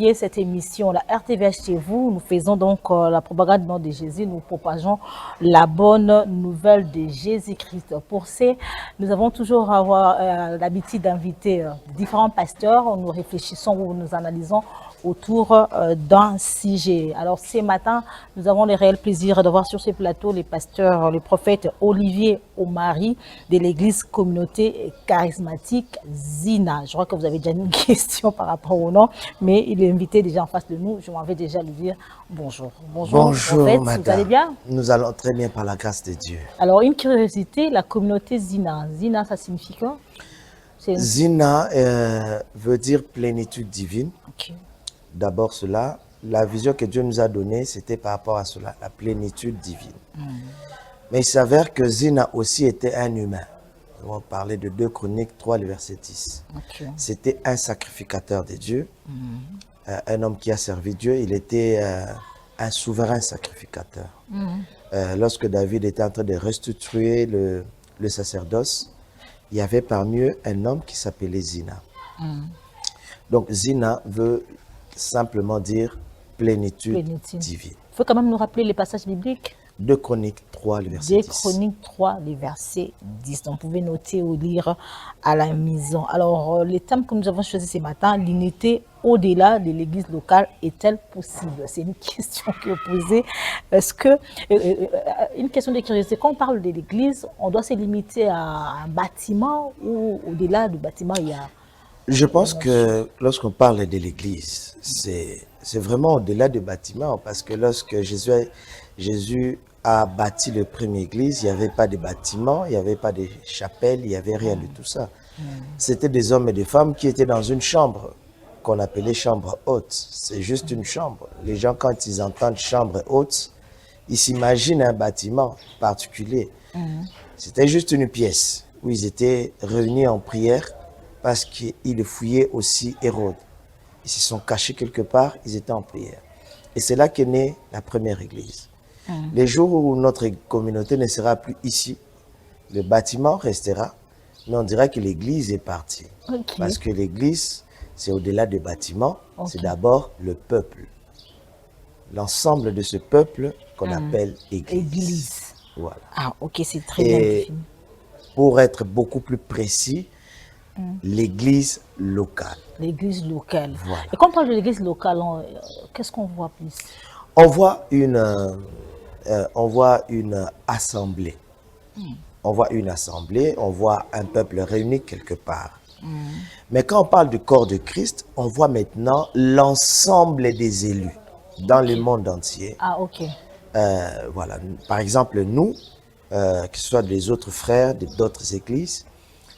appuyer cette émission, la RTVH chez vous. Nous faisons donc la propagande du nom de Jésus. Nous propageons la bonne nouvelle de Jésus-Christ. Pour ce, nous avons toujours l'habitude d'inviter différents pasteurs. Nous réfléchissons ou nous analysons autour d'un sujet. Alors ce matin, nous avons le réel plaisir de voir sur ce plateau les pasteurs, le prophète Olivier Omari de l'église communauté charismatique Zina. Je crois que vous avez déjà une question par rapport au nom, mais il est invité déjà en face de nous. Je m'en vais déjà lui dire bonjour. Bonjour, prophète, madame. vous allez bien? Nous allons très bien par la grâce de Dieu. Alors une curiosité, la communauté Zina. Zina, ça signifie quoi? Zina veut dire plénitude divine. Okay. D'abord cela, la vision que Dieu nous a donnée, c'était par rapport à cela, la plénitude divine. Mais il s'avère que Zina aussi était un humain. On va parler de 2 Chroniques 3, le verset 10. Okay. C'était un sacrificateur de Dieu, un homme qui a servi Dieu. Il était un souverain sacrificateur. Lorsque David était en train de restituer le sacerdoce, il y avait parmi eux un homme qui s'appelait Zina. Donc Zina veut simplement dire plénitude divine. Il faut quand même nous rappeler les passages bibliques. 2 Chroniques 3, le verset 10. 2 Chroniques 3, le verset 10. Donc, vous pouvez noter ou lire à la maison. Alors, le thème que nous avons choisi ce matin, l'unité au-delà de l'église locale est-elle possible? C'est une question que vous posez. Est-ce que, une question de curiosité, quand on parle de l'église, on doit se limiter à un bâtiment ou au-delà du bâtiment, il y a... Je pense que lorsqu'on parle de l'église, c'est vraiment au-delà du bâtiment, parce que lorsque Jésus a bâti le premier église, il n'y avait pas de bâtiment, il n'y avait pas de chapelle, il n'y avait rien de tout ça. C'était des hommes et des femmes qui étaient dans une chambre qu'on appelait chambre haute. C'est juste une chambre. Les gens, quand ils entendent chambre haute, ils s'imaginent un bâtiment particulier. C'était juste une pièce où ils étaient réunis en prière, parce qu'ils fouillaient aussi Hérode. Ils se sont cachés quelque part, ils étaient en prière. Et c'est là qu'est née la première église. Les jours où notre communauté ne sera plus ici, le bâtiment restera, mais on dira que l'église est partie. Okay. Parce que l'église, c'est au-delà des bâtiments, c'est d'abord le peuple. L'ensemble de ce peuple qu'on appelle église. Voilà. Ah, ok, c'est très bien défini. Pour être beaucoup plus précis, l'église locale. L'église locale. Voilà. Et quand on parle de l'église locale, qu'est-ce qu'on voit plus? On voit une assemblée. On voit une assemblée, on voit un peuple réuni quelque part. Mais quand on parle du corps de Christ, on voit maintenant l'ensemble des élus dans le monde entier. Ah, ok. Voilà. Par exemple, nous, que ce soit des autres frères, d'autres églises,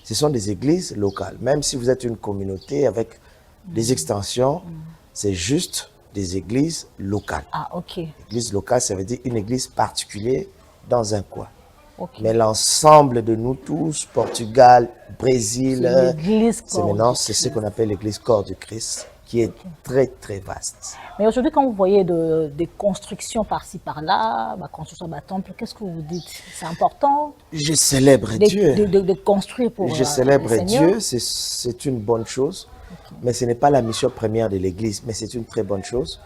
ce sont des églises locales. Même si vous êtes une communauté avec des extensions, c'est juste des églises locales. Ah, ok. Église locale, ça veut dire une église particulière dans un coin. Okay. Mais l'ensemble de nous tous, Portugal, Brésil, c'est ce qu'on appelle l'église corps du Christ, qui est très, très vaste. Mais aujourd'hui, quand vous voyez des constructions par-ci, par-là, construction d'un temple, qu'est-ce que vous dites? C'est important? Je célèbre Dieu. De construire pour Je célèbre Dieu, c'est une bonne chose. Okay. Mais ce n'est pas la mission première de l'Église, mais c'est une très bonne chose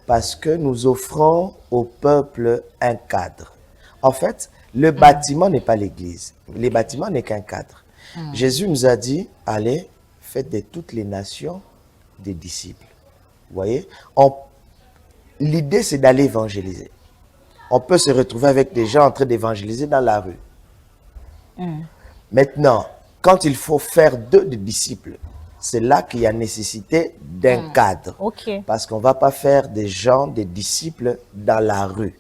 parce que nous offrons au peuple un cadre. En fait, le bâtiment n'est pas l'Église. Le bâtiment n'est qu'un cadre. Jésus nous a dit, allez, faites de toutes les nations des disciples. Vous voyez? L'idée, c'est d'aller évangéliser. On peut se retrouver avec des gens en train d'évangéliser dans la rue. Maintenant, quand il faut faire des disciples, c'est là qu'il y a nécessité d'un cadre. Okay. Parce qu'on ne va pas faire des gens, des disciples dans la rue.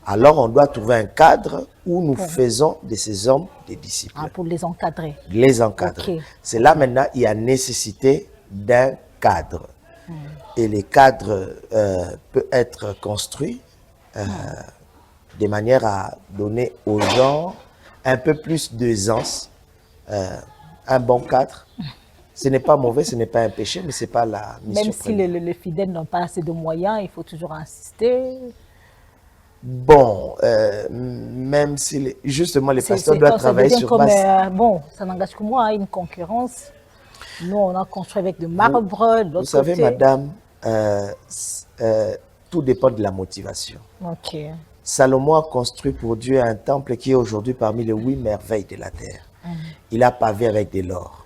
Alors, on doit trouver un cadre où nous faisons de ces hommes des disciples. Ah, pour les encadrer. Les encadrer. Okay. C'est là maintenant, il y a nécessité d'un cadre. Et les cadres peuvent être construits de manière à donner aux gens un peu plus d'aisance, un bon cadre. Ce n'est pas mauvais, ce n'est pas un péché, mais ce n'est pas la mission. Même si les fidèles n'ont pas assez de moyens, il faut toujours insister. Bon, même si justement les pasteurs doivent travailler sur base. Bon, ça n'engage que moi, une concurrence. Nous, on a construit avec de marbre, de Vous l'autre savez, côté. madame, tout dépend de la motivation. Ok. Salomon a construit pour Dieu un temple qui est aujourd'hui parmi les 8 merveilles de la terre. Il a pavé avec de l'or.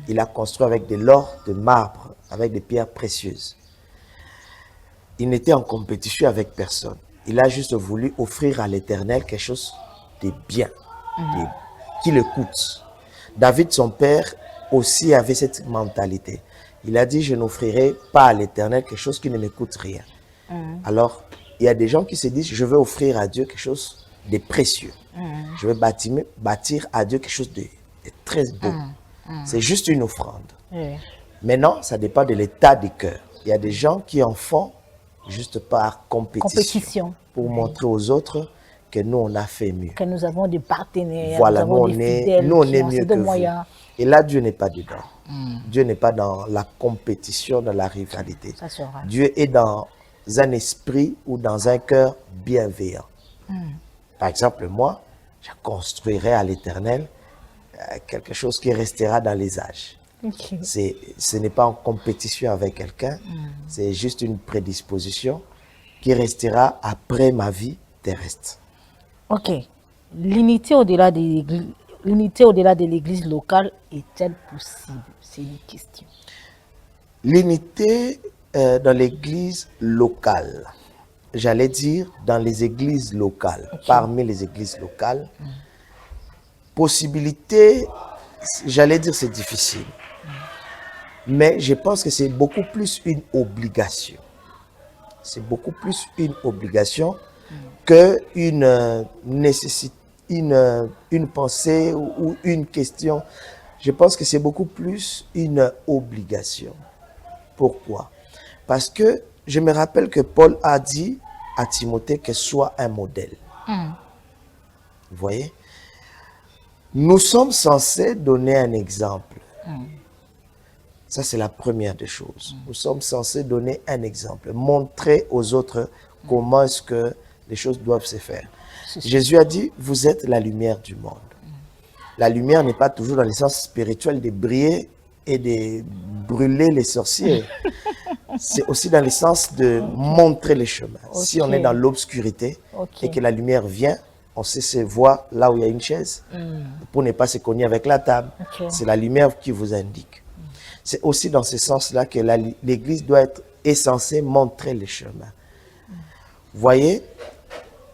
Il a construit avec de l'or, de marbre, avec des pierres précieuses. Il n'était en compétition avec personne. Il a juste voulu offrir à l'Éternel quelque chose de bien, qui le coûte. David, son père, aussi avait cette mentalité. Il a dit, je n'offrirai pas à l'Éternel quelque chose qui ne me coûte rien. Alors, il y a des gens qui se disent, je vais offrir à Dieu quelque chose de précieux. Je vais bâtir à Dieu quelque chose de très beau. C'est juste une offrande. Oui. Maintenant, ça dépend de l'état du cœur. Il y a des gens qui en font juste par compétition. Pour montrer aux autres que nous, on a fait mieux. Que nous avons des partenaires, Voilà, nous avons des fidèles, nous, on qui est ont mieux assez que de vous. moyens. Et là, Dieu n'est pas dedans. Dieu n'est pas dans la compétition, dans la rivalité. Ça sera. Dieu est dans un esprit ou dans un cœur bienveillant. Par exemple, moi, je construirai à l'Éternel quelque chose qui restera dans les âges. Ok. Ce n'est pas en compétition avec quelqu'un, c'est juste une prédisposition qui restera après ma vie terrestre. Ok. L'unité au-delà de l'église, l'unité au-delà de l'église locale est-elle possible? C'est une question. L'unité dans l'église locale, j'allais dire dans les églises locales, parmi les églises locales, possibilité, j'allais dire c'est difficile. Mais je pense que c'est beaucoup plus une obligation. C'est beaucoup plus une obligation qu'une nécessité, une pensée ou une question. Je pense que c'est beaucoup plus une obligation. Pourquoi? Parce que je me rappelle que Paul a dit à Timothée que soit un modèle. Vous voyez? Nous sommes censés donner un exemple. Ça, c'est la première des choses. Nous sommes censés donner un exemple, montrer aux autres comment est-ce que les choses doivent se faire. Jésus a dit, vous êtes la lumière du monde. La lumière n'est pas toujours dans le sens spirituel de briller et de brûler les sorciers. C'est aussi dans le sens de montrer les chemins. Si on est dans l'obscurité et que la lumière vient, on sait se voir là où il y a une chaise pour ne pas se cogner avec la table. C'est la lumière qui vous indique. C'est aussi dans ce sens-là que l'Église doit être est censée montrer les chemins. Vous voyez,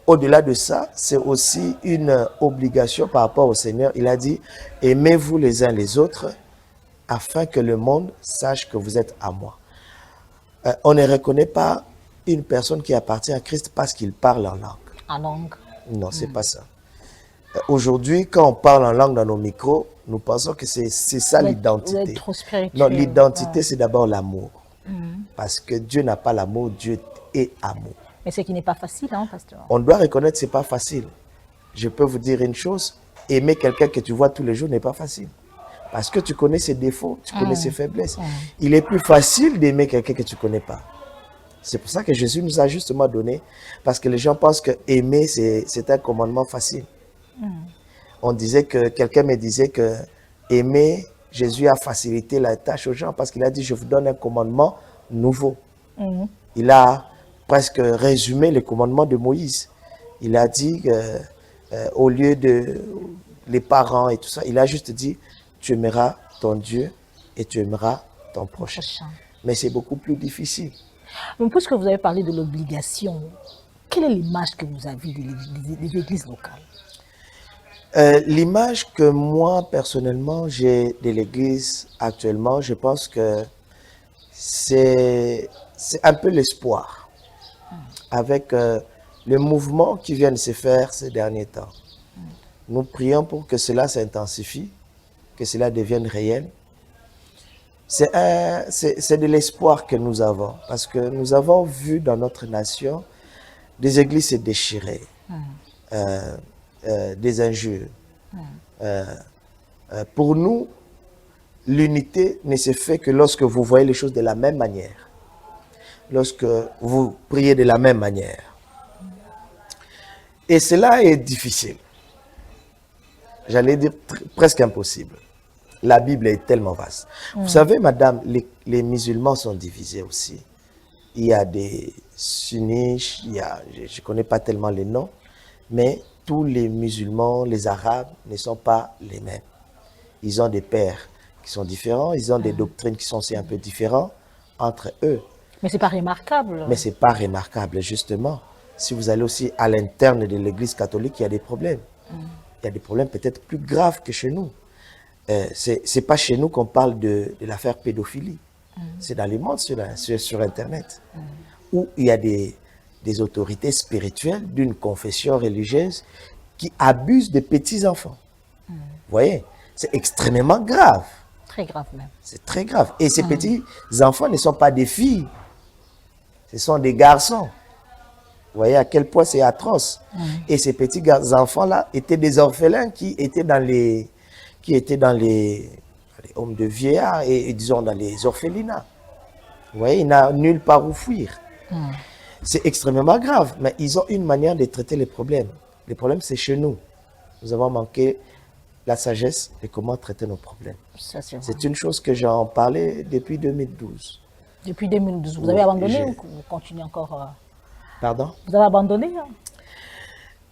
au-delà de ça, c'est aussi une obligation par rapport au Seigneur. Il a dit, aimez-vous les uns les autres afin que le monde sache que vous êtes à moi. On ne reconnaît pas une personne qui appartient à Christ parce qu'il parle en langue. En langue. Non, c'est pas ça. Aujourd'hui, quand on parle en langue dans nos micros, nous pensons que c'est ça l'identité. Trop spirituel. Non, l'identité, c'est d'abord l'amour. Parce que Dieu n'a pas l'amour, Dieu est amour. Mais ce qui n'est pas facile, hein, pasteur. On doit reconnaître que ce n'est pas facile. Je peux vous dire une chose, aimer quelqu'un que tu vois tous les jours n'est pas facile. Parce que tu connais ses défauts, tu connais ses faiblesses. Il est plus facile d'aimer quelqu'un que tu ne connais pas. C'est pour ça que Jésus nous a justement donné, parce que les gens pensent que aimer, c'est un commandement facile. On disait que, quelqu'un me disait que aimer, Jésus a facilité la tâche aux gens parce qu'il a dit, je vous donne un commandement nouveau. Il a presque résumé le commandement de Moïse. Il a dit, au lieu de les parents et tout ça, il a juste dit, tu aimeras ton Dieu et tu aimeras ton prochain. Mais c'est beaucoup plus difficile. Donc, puisque vous avez parlé de l'obligation, quelle est l'image que vous avez de l'église locale? L'image que moi, personnellement, j'ai de l'église actuellement, je pense que c'est un peu l'espoir avec le mouvement qui vient de se faire ces derniers temps. Nous prions pour que cela s'intensifie, que cela devienne réel. C'est de l'espoir que nous avons, parce que nous avons vu dans notre nation des églises se déchirer, des injures. Pour nous, l'unité ne se fait que lorsque vous voyez les choses de la même manière, lorsque vous priez de la même manière. Et cela est difficile. J'allais dire presque impossible. la Bible est tellement vaste. Vous savez, madame, les musulmans sont divisés aussi. Il y a des sunnites, je ne connais pas tellement les noms, mais tous les musulmans, les arabes ne sont pas les mêmes. Ils ont des pères qui sont différents, ils ont des doctrines qui sont aussi un peu différentes entre eux. Mais ce n'est pas remarquable. Mais ce n'est pas remarquable, justement. Si vous allez aussi à l'interne de l'Église catholique, il y a des problèmes. Il y a des problèmes peut-être plus graves que chez nous. Ce n'est pas chez nous qu'on parle de l'affaire pédophilie. C'est dans le monde, sur Internet, où il y a des autorités spirituelles d'une confession religieuse qui abusent des petits-enfants. Vous voyez, c'est extrêmement grave. Très grave même. C'est très grave. Et ces petits-enfants ne sont pas des filles, ce sont des garçons. Vous voyez à quel point c'est atroce. Et ces petits enfants-là étaient des orphelins qui étaient dans les hommes de vieillards et disons dans les orphelinats. Vous voyez, il n'a nulle part où fuir. C'est extrêmement grave, mais ils ont une manière de traiter les problèmes. Les problèmes, c'est chez nous. Nous avons manqué la sagesse de comment traiter nos problèmes. C'est une chose que j'en parlais depuis 2012. Depuis 2012, vous avez abandonné ou vous continuez encore Pardon? Vous avez abandonné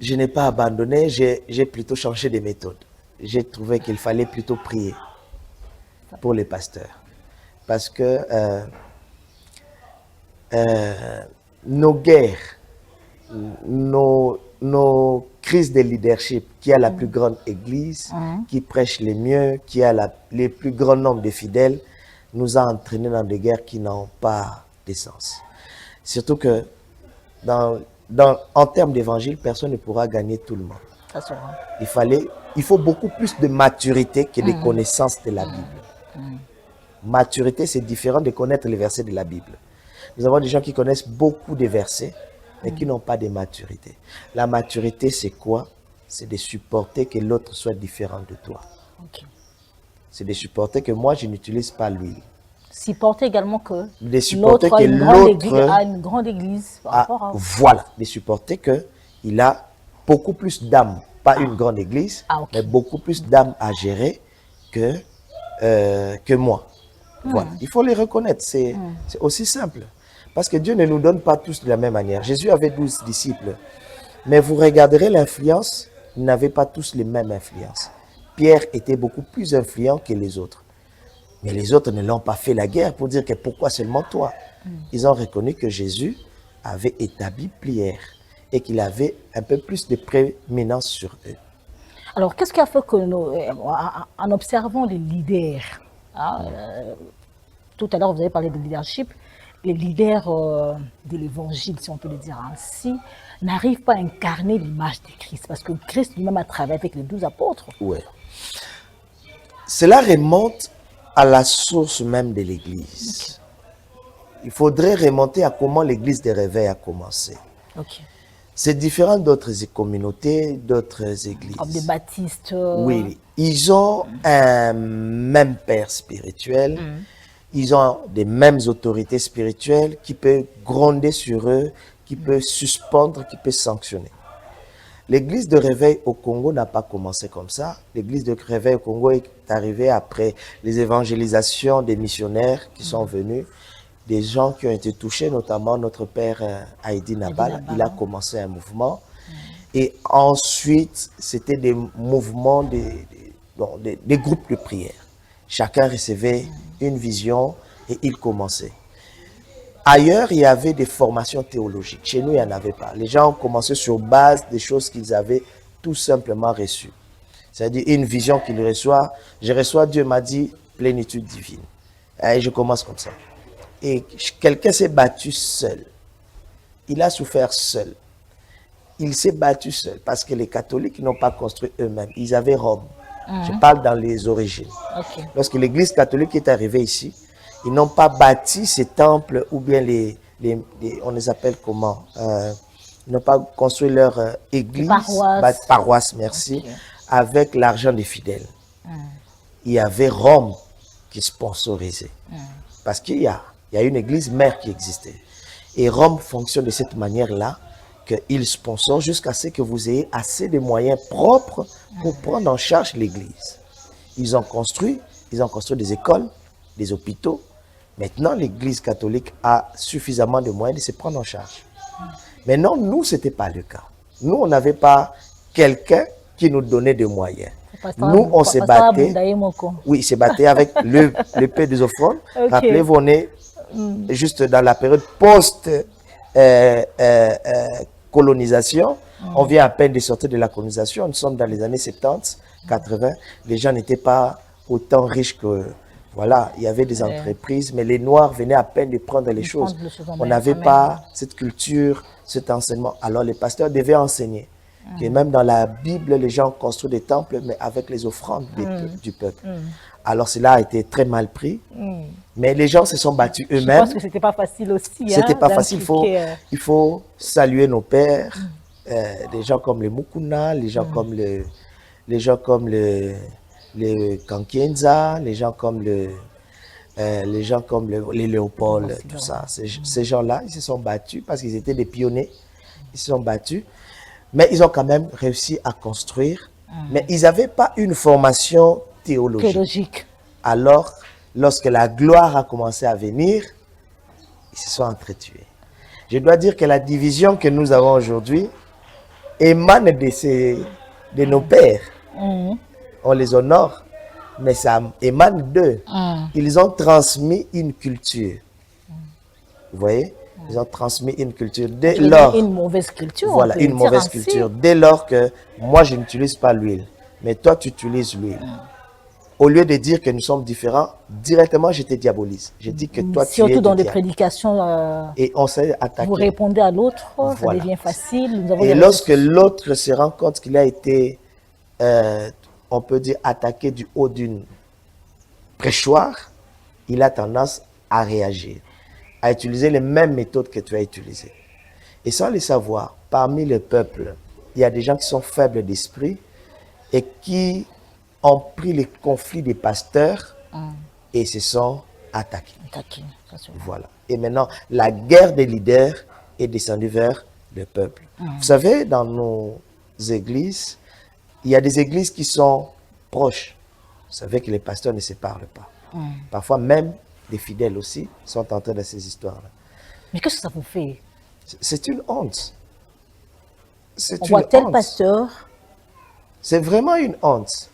Je n'ai pas abandonné, j'ai plutôt changé de méthode. J'ai trouvé qu'il fallait plutôt prier pour les pasteurs. Parce que nos guerres, nos crises de leadership, qui a la plus grande église, qui prêche les mieux, qui a les plus grand nombre de fidèles, nous a entraînés dans des guerres qui n'ont pas d'essence. Surtout que en termes d'évangile, personne ne pourra gagner tout le monde. Il faut beaucoup plus de maturité que de connaissances de la Bible. Maturité, c'est différent de connaître les versets de la Bible. Nous avons des gens qui connaissent beaucoup de versets, mais qui n'ont pas de maturité. La maturité, c'est quoi? C'est de supporter que l'autre soit différent de toi. C'est de supporter que moi, je n'utilise pas l'huile. Supporter également que l'autre a une grande église. Voilà, de supporter qu'il a beaucoup plus d'âme. Pas une grande église, mais beaucoup plus d'âme à gérer que moi. Voilà. Il faut les reconnaître, c'est aussi simple. Parce que Dieu ne nous donne pas tous de la même manière. Jésus avait 12 disciples. Mais vous regarderez l'influence, ils n'avaient pas tous les mêmes influences. Pierre était beaucoup plus influent que les autres. Mais les autres ne l'ont pas fait la guerre pour dire que pourquoi seulement toi. Ils ont reconnu que Jésus avait établi prière et qu'il avait un peu plus de prééminence sur eux. Alors, qu'est-ce qui a fait que en observant les leaders, tout à l'heure vous avez parlé de leadership, les leaders de l'évangile, si on peut le dire ainsi, n'arrivent pas à incarner l'image de Christ, parce que Christ lui-même a travaillé avec les 12 apôtres. Oui. Cela remonte à la source même de l'Église. Il faudrait remonter à comment l'Église des réveils a commencé. C'est différent d'autres communautés, d'autres églises. Comme des baptistes. Oui, ils ont un même père spirituel. Ils ont des mêmes autorités spirituelles qui peuvent gronder sur eux, qui peuvent suspendre, qui peuvent sanctionner. L'église de réveil au Congo n'a pas commencé comme ça. L'église de réveil au Congo est arrivée après les évangélisations des missionnaires qui sont venus, des gens qui ont été touchés, notamment notre père Haïdi Nabal. Il a commencé un mouvement. Et ensuite, c'était des mouvements, des groupes de prière. Chacun recevait une vision et il commençait. Ailleurs, il y avait des formations théologiques. Chez nous, il n'y en avait pas. Les gens ont commencé sur base des choses qu'ils avaient tout simplement reçues. C'est-à-dire une vision qu'il reçoit. Je reçois, Dieu m'a dit, plénitude divine. Et je commence comme ça. Et quelqu'un s'est battu seul. Il a souffert seul. Il s'est battu seul parce que les catholiques n'ont pas construit eux-mêmes. Ils avaient Rome. Je parle dans les origines. Lorsque l'église catholique est arrivée ici, ils n'ont pas bâti ces temples ou bien on les appelle comment? Ils n'ont pas construit leur église, paroisse, merci, avec l'argent des fidèles. Il y avait Rome qui sponsorisait. Parce qu'il y a une église mère qui existait. Et Rome fonctionne de cette manière-là, qu'il sponsor jusqu'à ce que vous ayez assez de moyens propres pour prendre en charge l'église. Ils ont construit Ils ont construit des écoles, des hôpitaux. Maintenant, l'Église catholique a suffisamment de moyens de se prendre en charge. Mais non, nous, ce n'était pas le cas. Nous, on n'avait pas quelqu'un qui nous donnait des moyens. Nous, on se battait. Oui, il se battait avec le paix des offrandes. Okay. Rappelez-vous, on est juste dans la période post-colonisation. On vient à peine de sortir de la colonisation. Nous sommes dans les années 70, 80. Les gens n'étaient pas autant riches que... Voilà, il y avait des entreprises, mais les Noirs venaient à peine de prendre les choses. On n'avait pas cette culture, cet enseignement. Alors les pasteurs devaient enseigner. Que même dans la Bible, les gens construisent des temples, mais avec les offrandes du peuple. Alors cela a été très mal pris. Mais les gens se sont battus eux-mêmes. Je pense que c'était pas facile aussi. C'était pas facile. Il faut saluer nos pères, des gens comme les Mukuna, les gens comme les Kankienza, les gens comme les Léopold, tout ça. Ces gens-là, ils se sont battus parce qu'ils étaient des pionniers. Ils se sont battus, mais ils ont quand même réussi à construire. Mais ils n'avaient pas une formation théologique. Alors, lorsque la gloire a commencé à venir, ils se sont entretués. Je dois dire que la division que nous avons aujourd'hui émane de nos pères. On les honore, mais ça émane d'eux. Ils ont transmis une culture. Vous voyez? Ils ont transmis une culture. Dès lors, une mauvaise culture. Voilà, une mauvaise culture. Dès lors que moi, je n'utilise pas l'huile, mais toi, tu utilises l'huile. Au lieu de dire que nous sommes différents, directement, je te diabolise. Je dis que toi, tu es surtout dans des prédications, et on s'est attaqué. Vous répondez à l'autre, ça devient facile. Et lorsque l'autre se rend compte qu'il a été... on peut dire attaqué du haut d'une prêchoir, il a tendance à réagir, à utiliser les mêmes méthodes que tu as utilisées. Et sans le savoir, parmi le peuple, il y a des gens qui sont faibles d'esprit et qui ont pris les conflits des pasteurs et se sont attaqués. Voilà. Et maintenant, la guerre des leaders est descendue vers le peuple. Vous savez, dans nos églises, il y a des églises qui sont proches. Vous savez que les pasteurs ne se parlent pas. Parfois, même les fidèles aussi sont entrés dans ces histoires-là. Mais qu'est-ce que ça vous fait? C'est une honte. On voit tel pasteur. C'est vraiment une honte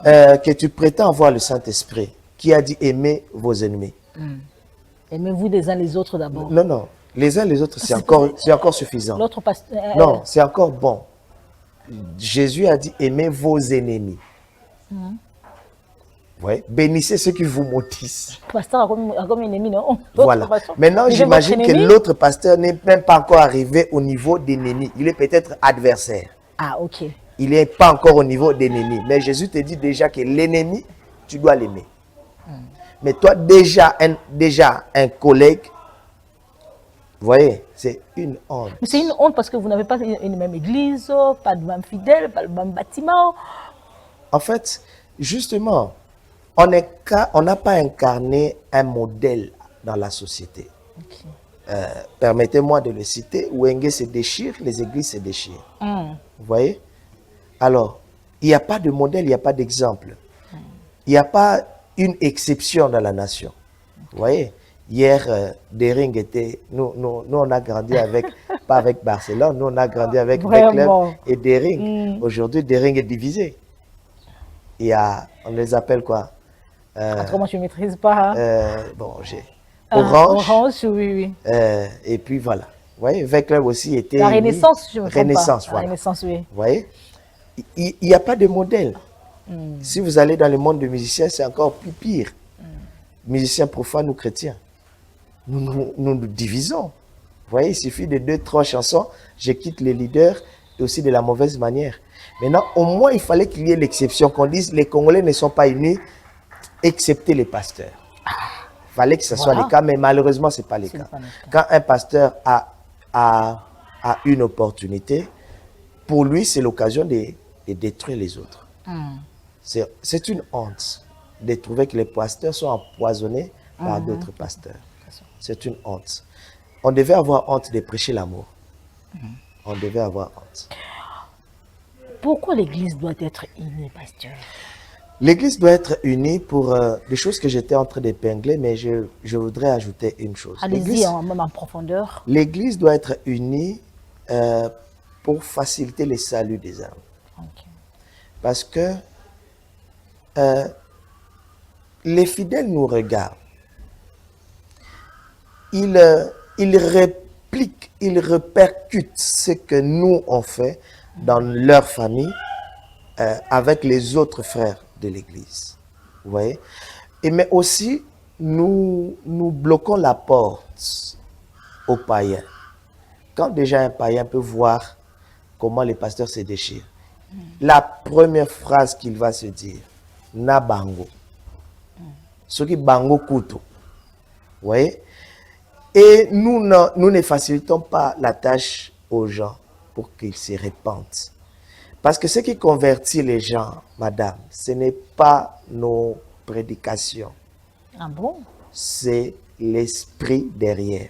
que tu prétends avoir le Saint-Esprit qui a dit aimez vos ennemis. Aimez-vous les uns les autres d'abord. Non, non. Les uns les autres, c'est encore suffisant. L'autre pasteur. Non, c'est encore bon. Jésus a dit aimez vos ennemis. Ouais. Bénissez ceux qui vous maudissent. Le pasteur a comme un ennemi, non? Voilà. Maintenant, j'imagine que l'autre pasteur n'est même pas encore arrivé au niveau d'ennemi. Il est peut-être adversaire. Ah, ok. Il n'est pas encore au niveau d'ennemi. Mais Jésus te dit déjà que l'ennemi, tu dois l'aimer. Mais toi, déjà un collègue, vous voyez, c'est une honte. Mais c'est une honte parce que vous n'avez pas une même église, pas de même fidèle, pas le même bâtiment. En fait, justement, on n'a pas incarné un modèle dans la société. Okay. Permettez-moi de le citer. Wenge se déchire, les églises se déchirent. Vous voyez? Alors, il n'y a pas de modèle, il n'y a pas d'exemple. Il n'y a pas une exception dans la nation. Vous voyez? Hier, Dering était... Nous, on a grandi avec... pas avec Barcelone, nous, on a grandi avec Beckler et Dering. Aujourd'hui, Dering est divisé. On les appelle quoi? Comment je ne maîtrise pas. Bon, j'ai... Orange. Orange, oui. Et puis voilà. Vous voyez, Beckler aussi était... La Renaissance, je me trompe Renaissance, pas. voilà. La Renaissance, oui. Vous voyez? Il n'y a pas de modèle. Si vous allez dans le monde des musiciens, c'est encore plus pire. Musiciens profanes ou chrétiens. Nous divisons. Vous voyez, il suffit de 2-3 chansons, je quitte les leaders et aussi de la mauvaise manière. Maintenant, au moins, il fallait qu'il y ait l'exception, qu'on dise les Congolais ne sont pas unis, excepté les pasteurs. Il fallait que ce soit le cas, mais malheureusement, ce n'est pas le cas. Quand un pasteur a une opportunité, pour lui, c'est l'occasion de détruire les autres. C'est une honte de trouver que les pasteurs sont empoisonnés par d'autres pasteurs. C'est une honte. On devait avoir honte de prêcher l'amour. On devait avoir honte. Pourquoi l'Église doit être unie, pasteur? L'Église doit être unie pour des choses que j'étais en train d'épingler, mais je voudrais ajouter une chose. Allez-y, même en profondeur. L'Église doit être unie pour faciliter le salut des âmes. Okay. Parce que les fidèles nous regardent. Ils répliquent, ils répercutent ce que nous on fait dans leur famille avec les autres frères de l'Église. Vous voyez? Mais aussi, nous bloquons la porte aux païens. Quand déjà un païen peut voir comment les pasteurs se déchirent, la première phrase qu'il va se dire, na bango. Ce qui bango kuto. Vous voyez? Et nous ne facilitons pas la tâche aux gens pour qu'ils se répandent. Parce que ce qui convertit les gens, madame, ce n'est pas nos prédications. Ah bon? C'est l'esprit derrière.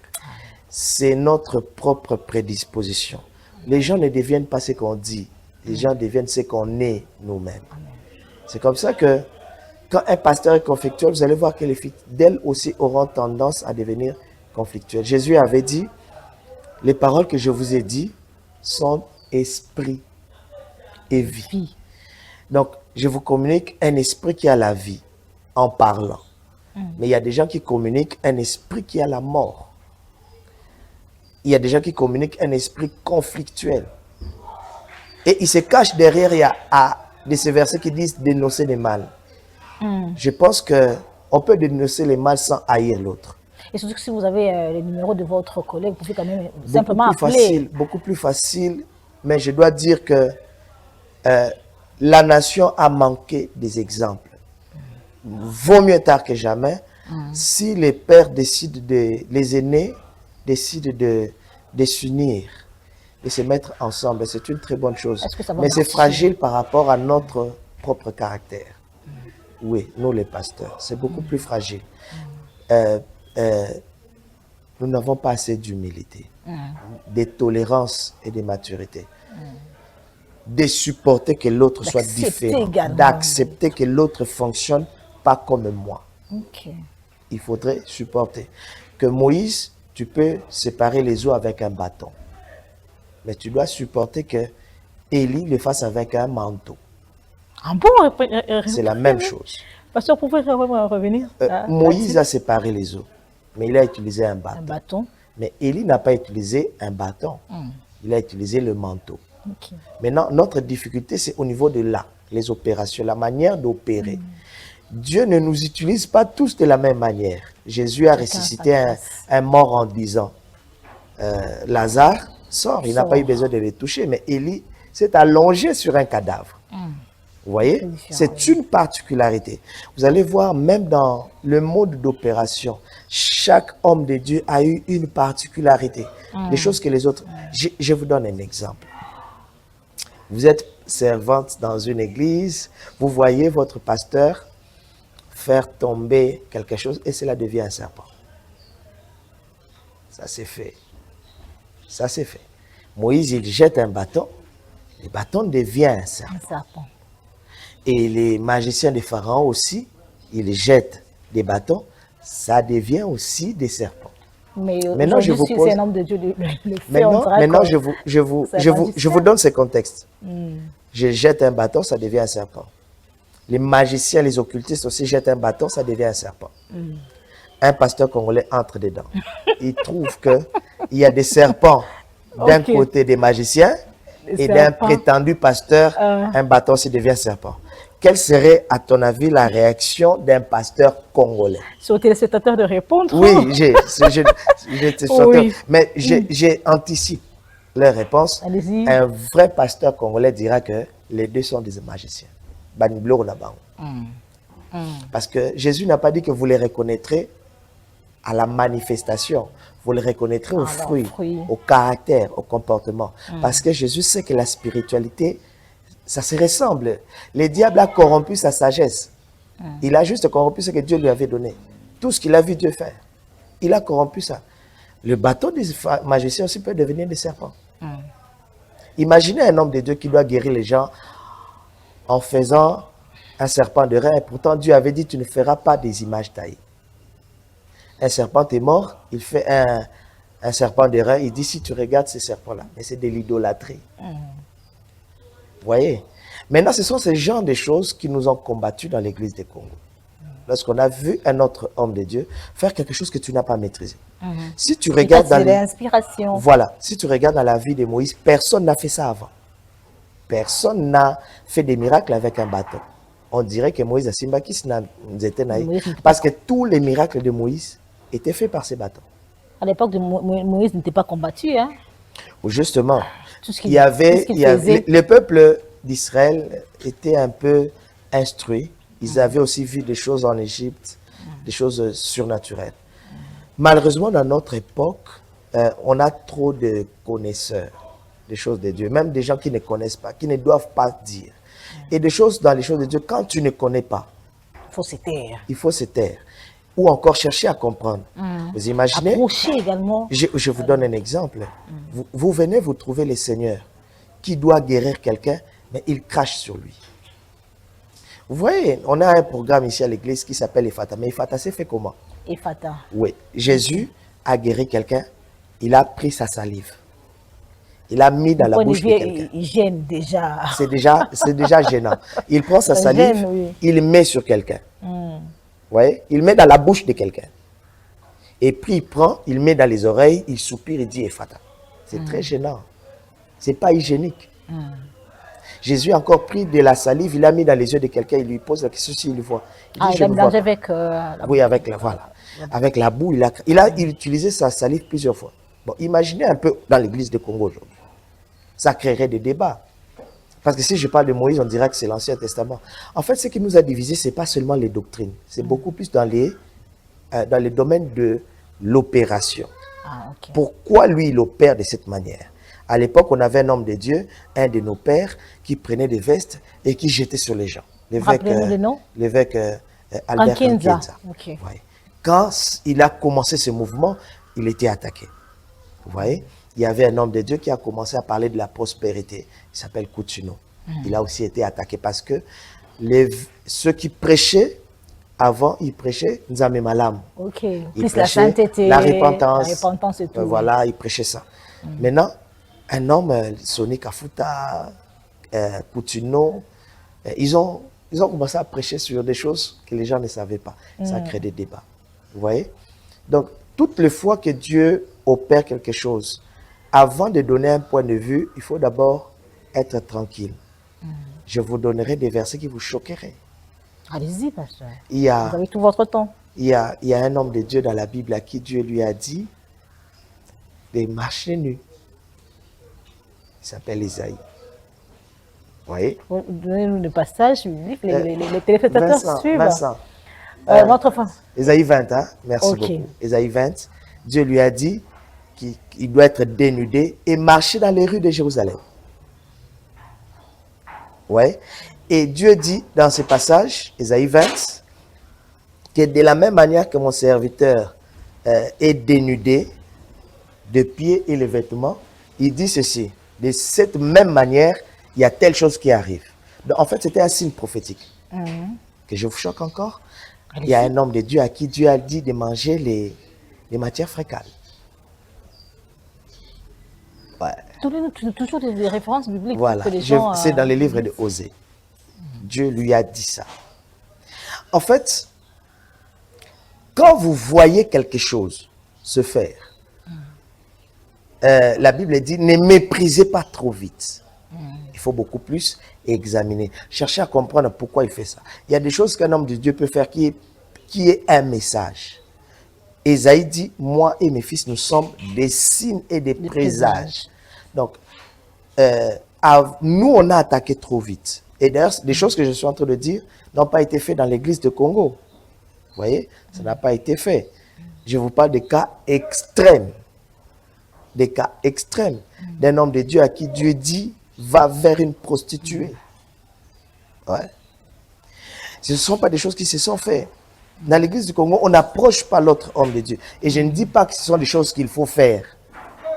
C'est notre propre prédisposition. Les gens ne deviennent pas ce qu'on dit. Les gens deviennent ce qu'on est nous-mêmes. C'est comme ça que quand un pasteur est conflictuel, vous allez voir que les fidèles aussi auront tendance à devenir conflictuels. Jésus avait dit, les paroles que je vous ai dites sont esprit et vie. Donc, je vous communique un esprit qui a la vie en parlant. Mais il y a des gens qui communiquent un esprit qui a la mort. Il y a des gens qui communiquent un esprit conflictuel. Et ils se cachent derrière, il y a de ces versets qui disent dénoncer les mal. Je pense qu'on peut dénoncer les mal sans haïr l'autre. Et surtout que si vous avez les numéros de votre collègue, vous pouvez quand même simplement appeler. Beaucoup plus facile, mais je dois dire que la nation a manqué des exemples. Vaut mieux tard que jamais si les pères décident les aînés décident de s'unir et se mettre ensemble. C'est une très bonne chose. Mais c'est fragile par rapport à notre propre caractère. Oui, nous les pasteurs, c'est beaucoup plus fragile. Nous n'avons pas assez d'humilité, de tolérance et de maturité. De supporter que l'autre soit différent, d'accepter que l'autre fonctionne pas comme moi. Okay. Il faudrait supporter. Que Moïse, tu peux séparer les eaux avec un bâton. Mais tu dois supporter que Élie le fasse avec un manteau. Ah bon? C'est la même chose. Pasteur, vous pouvez revenir Moïse a séparé les eaux, mais il a utilisé un bâton. Un bâton. Mais Élie n'a pas utilisé un bâton. Il a utilisé le manteau. Okay. Maintenant, notre difficulté, c'est au niveau de les opérations, la manière d'opérer. Dieu ne nous utilise pas tous de la même manière. Jésus a ressuscité un mort en disant, Lazare sort, il n'a pas eu besoin de le toucher, mais Élie s'est allongé sur un cadavre. Vous voyez, c'est une particularité. Vous allez voir, même dans le mode d'opération, chaque homme de Dieu a eu une particularité. Des choses que les autres... Je vous donne un exemple. Vous êtes servante dans une église, vous voyez votre pasteur faire tomber quelque chose et cela devient un serpent. Ça c'est fait. Ça c'est fait. Moïse, il jette un bâton, le bâton devient un serpent. Et les magiciens de Pharaon aussi, ils jettent des bâtons, ça devient aussi des serpents. Mais maintenant, je vous pose... un homme de Dieu le fait, maintenant je vous donne ce contexte. Je jette un bâton, ça devient un serpent. Les magiciens, les occultistes aussi jettent un bâton, ça devient un serpent. Un pasteur congolais entre dedans. Il trouve qu'il y a des serpents d'un côté des magiciens et d'un prétendu pasteur, un bâton, ça devient un serpent. Quelle serait, à ton avis, la réaction d'un pasteur congolais? C'est au téléspectateur de répondre. Oui, mais j'ai anticipé leur réponse. Un vrai pasteur congolais dira que les deux sont des magiciens. Parce que Jésus n'a pas dit que vous les reconnaîtrez à la manifestation. Vous les reconnaîtrez aux fruits, au caractère, au comportement. Parce que Jésus sait que la spiritualité, ça se ressemble. Le diable a corrompu sa sagesse. Il a juste corrompu ce que Dieu lui avait donné. Tout ce qu'il a vu Dieu faire. Il a corrompu ça. Le bâton des magiciens aussi peut devenir des serpents. Imaginez un homme de Dieu qui doit guérir les gens en faisant un serpent de rein. Et pourtant, Dieu avait dit, tu ne feras pas des images taillées. Un serpent est mort, il fait un serpent de rein. Il dit, si tu regardes ces serpents-là, mais c'est de l'idolâtrie. Vous voyez? Maintenant, ce sont ces genres de choses qui nous ont combattus dans l'église du Congo. Lorsqu'on a vu un autre homme de Dieu faire quelque chose que tu n'as pas maîtrisé. Si tu regardes dans l'inspiration. Voilà, si tu regardes dans la vie de Moïse, personne n'a fait ça avant. Personne n'a fait des miracles avec un bâton. On dirait que Moïse a Simbakis n'était naïf. Parce que tous les miracles de Moïse étaient faits par ces bâtons. À l'époque de Moïse n'était pas combattu, hein? Justement, il y avait le peuple d'Israël était un peu instruit. Ils avaient aussi vu des choses en Égypte, des choses surnaturelles. Malheureusement, dans notre époque, on a trop de connaisseurs des choses de Dieu, même des gens qui ne connaissent pas, qui ne doivent pas dire. Et des choses dans les choses de Dieu, quand tu ne connais pas, faut se taire. Il faut se taire. Ou encore chercher à comprendre. Vous imaginez? Approcher également. Je vous donne un exemple. Vous venez, vous trouvez le Seigneur qui doit guérir quelqu'un, mais il crache sur lui. Vous voyez, on a un programme ici à l'église qui s'appelle Ephata. Mais Ephata, c'est fait comment? Ephata. Oui. Jésus a guéri quelqu'un, il a pris sa salive. Il a mis dans la bouche de quelqu'un. Il gêne déjà. C'est déjà gênant. Il prend sa salive, il met sur quelqu'un. Vous voyez? Il met dans la bouche de quelqu'un. Et puis il prend, il met dans les oreilles, il soupire et dit Ephata. C'est très gênant. C'est pas hygiénique. Jésus a encore pris de la salive, il a mis dans les yeux de quelqu'un, il lui pose la question s'il le voit. Il a mélangé avec oui, avec la voilà. Avec la boue, il a utilisé sa salive plusieurs fois. Bon, imaginez un peu dans l'église de Congo aujourd'hui. Ça créerait des débats. Parce que si je parle de Moïse, on dirait que c'est l'Ancien Testament. En fait, ce qui nous a divisés, ce n'est pas seulement les doctrines. C'est beaucoup plus dans les domaines de l'opération. Pourquoi lui, il opère de cette manière? À l'époque, on avait un homme de Dieu, un de nos pères, qui prenait des vestes et qui jetait sur les gens. L'évêque Albert Nkenza. Okay. Ouais. Quand il a commencé ce mouvement, il était attaqué. Vous voyez? Il y avait un homme de Dieu qui a commencé à parler de la prospérité. Il s'appelle Coutuno. Il a aussi été attaqué parce que ceux qui prêchaient, avant, ils prêchaient Nzambe Malam. Plus la sainteté, la repentance et tout. Voilà, ils prêchaient ça. Maintenant, un homme, Sonny Kafuta, Coutuno, ils ont commencé à prêcher sur des choses que les gens ne savaient pas. Ça crée des débats. Vous voyez? Donc, toutes les fois que Dieu opère quelque chose, avant de donner un point de vue, il faut d'abord être tranquille. Je vous donnerai des versets qui vous choqueraient. Allez-y, pasteur. Vous avez tout votre temps. Il y a un homme de Dieu dans la Bible à qui Dieu lui a dit de marcher nu. Il s'appelle Isaïe. Vous voyez? Donnez-nous le passage, les téléspectateurs suivent. Vincent. Votre femme. Isaïe 20, hein? Merci beaucoup. Isaïe 20, Dieu lui a dit qu'il doit être dénudé et marcher dans les rues de Jérusalem. Ouais. Et Dieu dit dans ce passage, Isaïe 20, que de la même manière que mon serviteur est dénudé de pieds et les vêtements, il dit ceci. De cette même manière, il y a telle chose qui arrive. Donc, en fait, c'était un signe prophétique. Que je vous choque encore. Il y a un homme de Dieu à qui Dieu a dit de manger les matières fécales. Ouais. Toujours des références bibliques. Voilà, c'est dans les livres de Osée. Dieu lui a dit ça. En fait, quand vous voyez quelque chose se faire, la Bible dit, ne méprisez pas trop vite. Il faut beaucoup plus examiner. Chercher à comprendre pourquoi il fait ça. Il y a des choses qu'un homme de Dieu peut faire qui est un message. Ésaïe dit, moi et mes fils, nous sommes des signes et des présages. Donc, nous, on a attaqué trop vite. Et d'ailleurs, les choses que je suis en train de dire n'ont pas été faites dans l'église de Congo. Vous voyez? Ça n'a pas été fait. Je vous parle des cas extrêmes. Des cas extrêmes. D'un homme de Dieu à qui Dieu dit, va vers une prostituée. Ouais. Ce ne sont pas des choses qui se sont faites. Dans l'église du Congo, on n'approche pas l'autre homme de Dieu. Et je ne dis pas que ce sont des choses qu'il faut faire.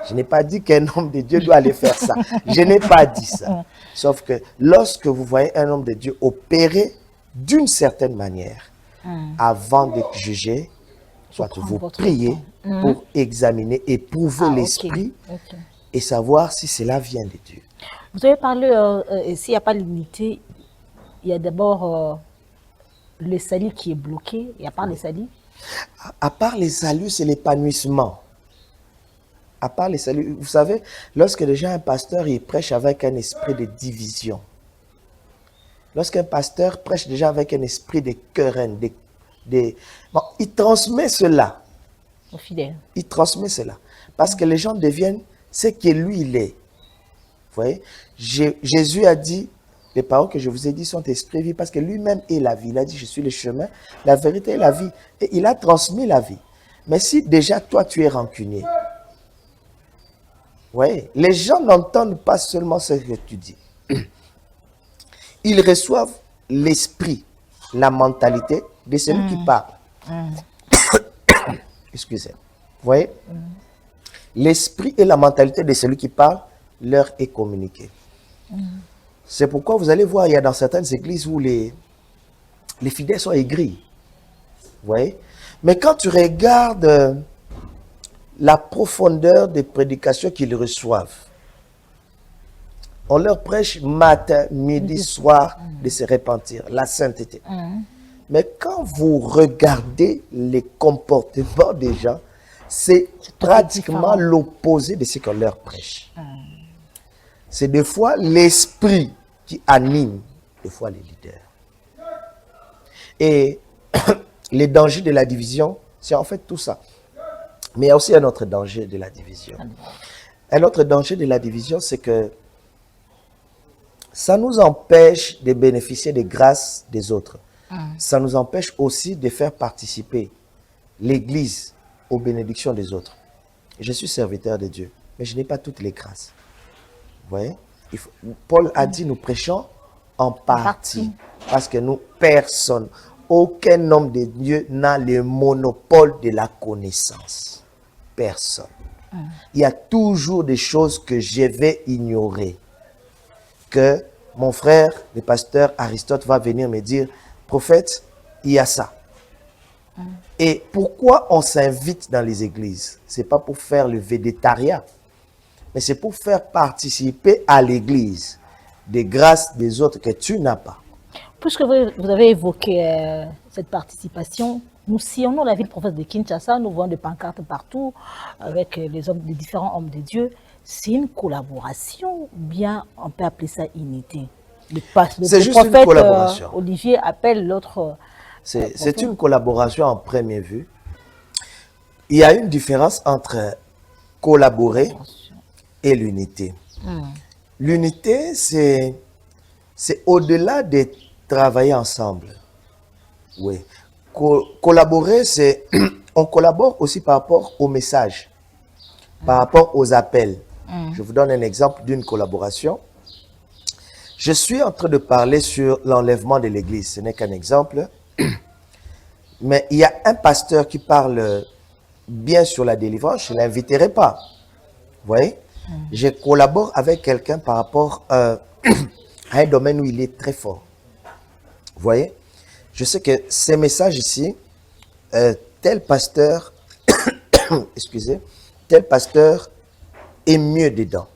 Je n'ai pas dit qu'un homme de Dieu doit aller faire ça. Je n'ai pas dit ça. Sauf que lorsque vous voyez un homme de Dieu opérer d'une certaine manière, avant de juger, soit vous priez pour examiner, éprouver l'esprit et savoir si cela vient de Dieu. Vous avez parlé, s'il n'y a pas l'unité, il y a d'abord le salut qui est bloqué, et à part le salut. À part les saluts, c'est l'épanouissement. À part les saluts, vous savez, lorsque déjà un pasteur il prêche avec un esprit de division, lorsqu'un pasteur prêche déjà avec un esprit de querelle, bon, il transmet cela. Aux fidèles. Il transmet cela. Parce que les gens deviennent ce que lui il est. Vous voyez, Jésus a dit, les paroles que je vous ai dit sont esprit vie, parce que lui-même est la vie. Il a dit, je suis le chemin, la vérité et la vie. Et il a transmis la vie. Mais si déjà toi tu es rancunier, ouais, les gens n'entendent pas seulement ce que tu dis. Ils reçoivent l'esprit, la mentalité de celui qui parle. Excusez. Vous voyez? L'esprit et la mentalité de celui qui parle leur est communiqué. C'est pourquoi vous allez voir, il y a dans certaines églises où les fidèles sont aigris. Vous voyez? Mais quand tu regardes la profondeur des prédications qu'ils reçoivent, on leur prêche matin, midi, soir de se repentir, la sainteté. Mais quand vous regardez les comportements des gens, c'est pratiquement l'opposé de ce qu'on leur prêche. C'est des fois l'esprit qui anime, des fois les leaders. Et les dangers de la division, c'est en fait tout ça. Mais il y a aussi un autre danger de la division. Un autre danger de la division, c'est que ça nous empêche de bénéficier des grâces des autres. Ça nous empêche aussi de faire participer l'Église aux bénédictions des autres. Je suis serviteur de Dieu, mais je n'ai pas toutes les grâces. Vous voyez? Paul a dit, nous prêchons en partie. Parce que nous, personne, aucun homme de Dieu n'a le monopole de la connaissance. Personne. Il y a toujours des choses que je vais ignorer. Que mon frère, le pasteur Aristote, va venir me dire, prophète, il y a ça. Et pourquoi on s'invite dans les églises? Ce n'est pas pour faire le végétariat, mais c'est pour faire participer à l'église des grâces des autres que tu n'as pas. Puisque vous avez évoqué cette participation, nous sillonnons la ville prophète de Kinshasa, nous voyons des pancartes partout avec les différents hommes de Dieu. C'est une collaboration, ou bien on peut appeler ça unité. C'est juste une collaboration. Olivier appelle l'autre. C'est une collaboration en première vue. Il y a une différence entre collaborer et l'unité. L'unité, c'est au-delà de travailler ensemble. Oui. Collaborer, c'est on collabore aussi par rapport au message, par rapport aux appels. Je vous donne un exemple d'une collaboration. Je suis en train de parler sur l'enlèvement de l'église. Ce n'est qu'un exemple. Mais il y a un pasteur qui parle bien sur la délivrance, je ne l'inviterai pas. Vous voyez? Je collabore avec quelqu'un par rapport à un domaine où il est très fort. Vous voyez? Je sais que ces messages ici, tel pasteur, excusez, tel pasteur est mieux dedans.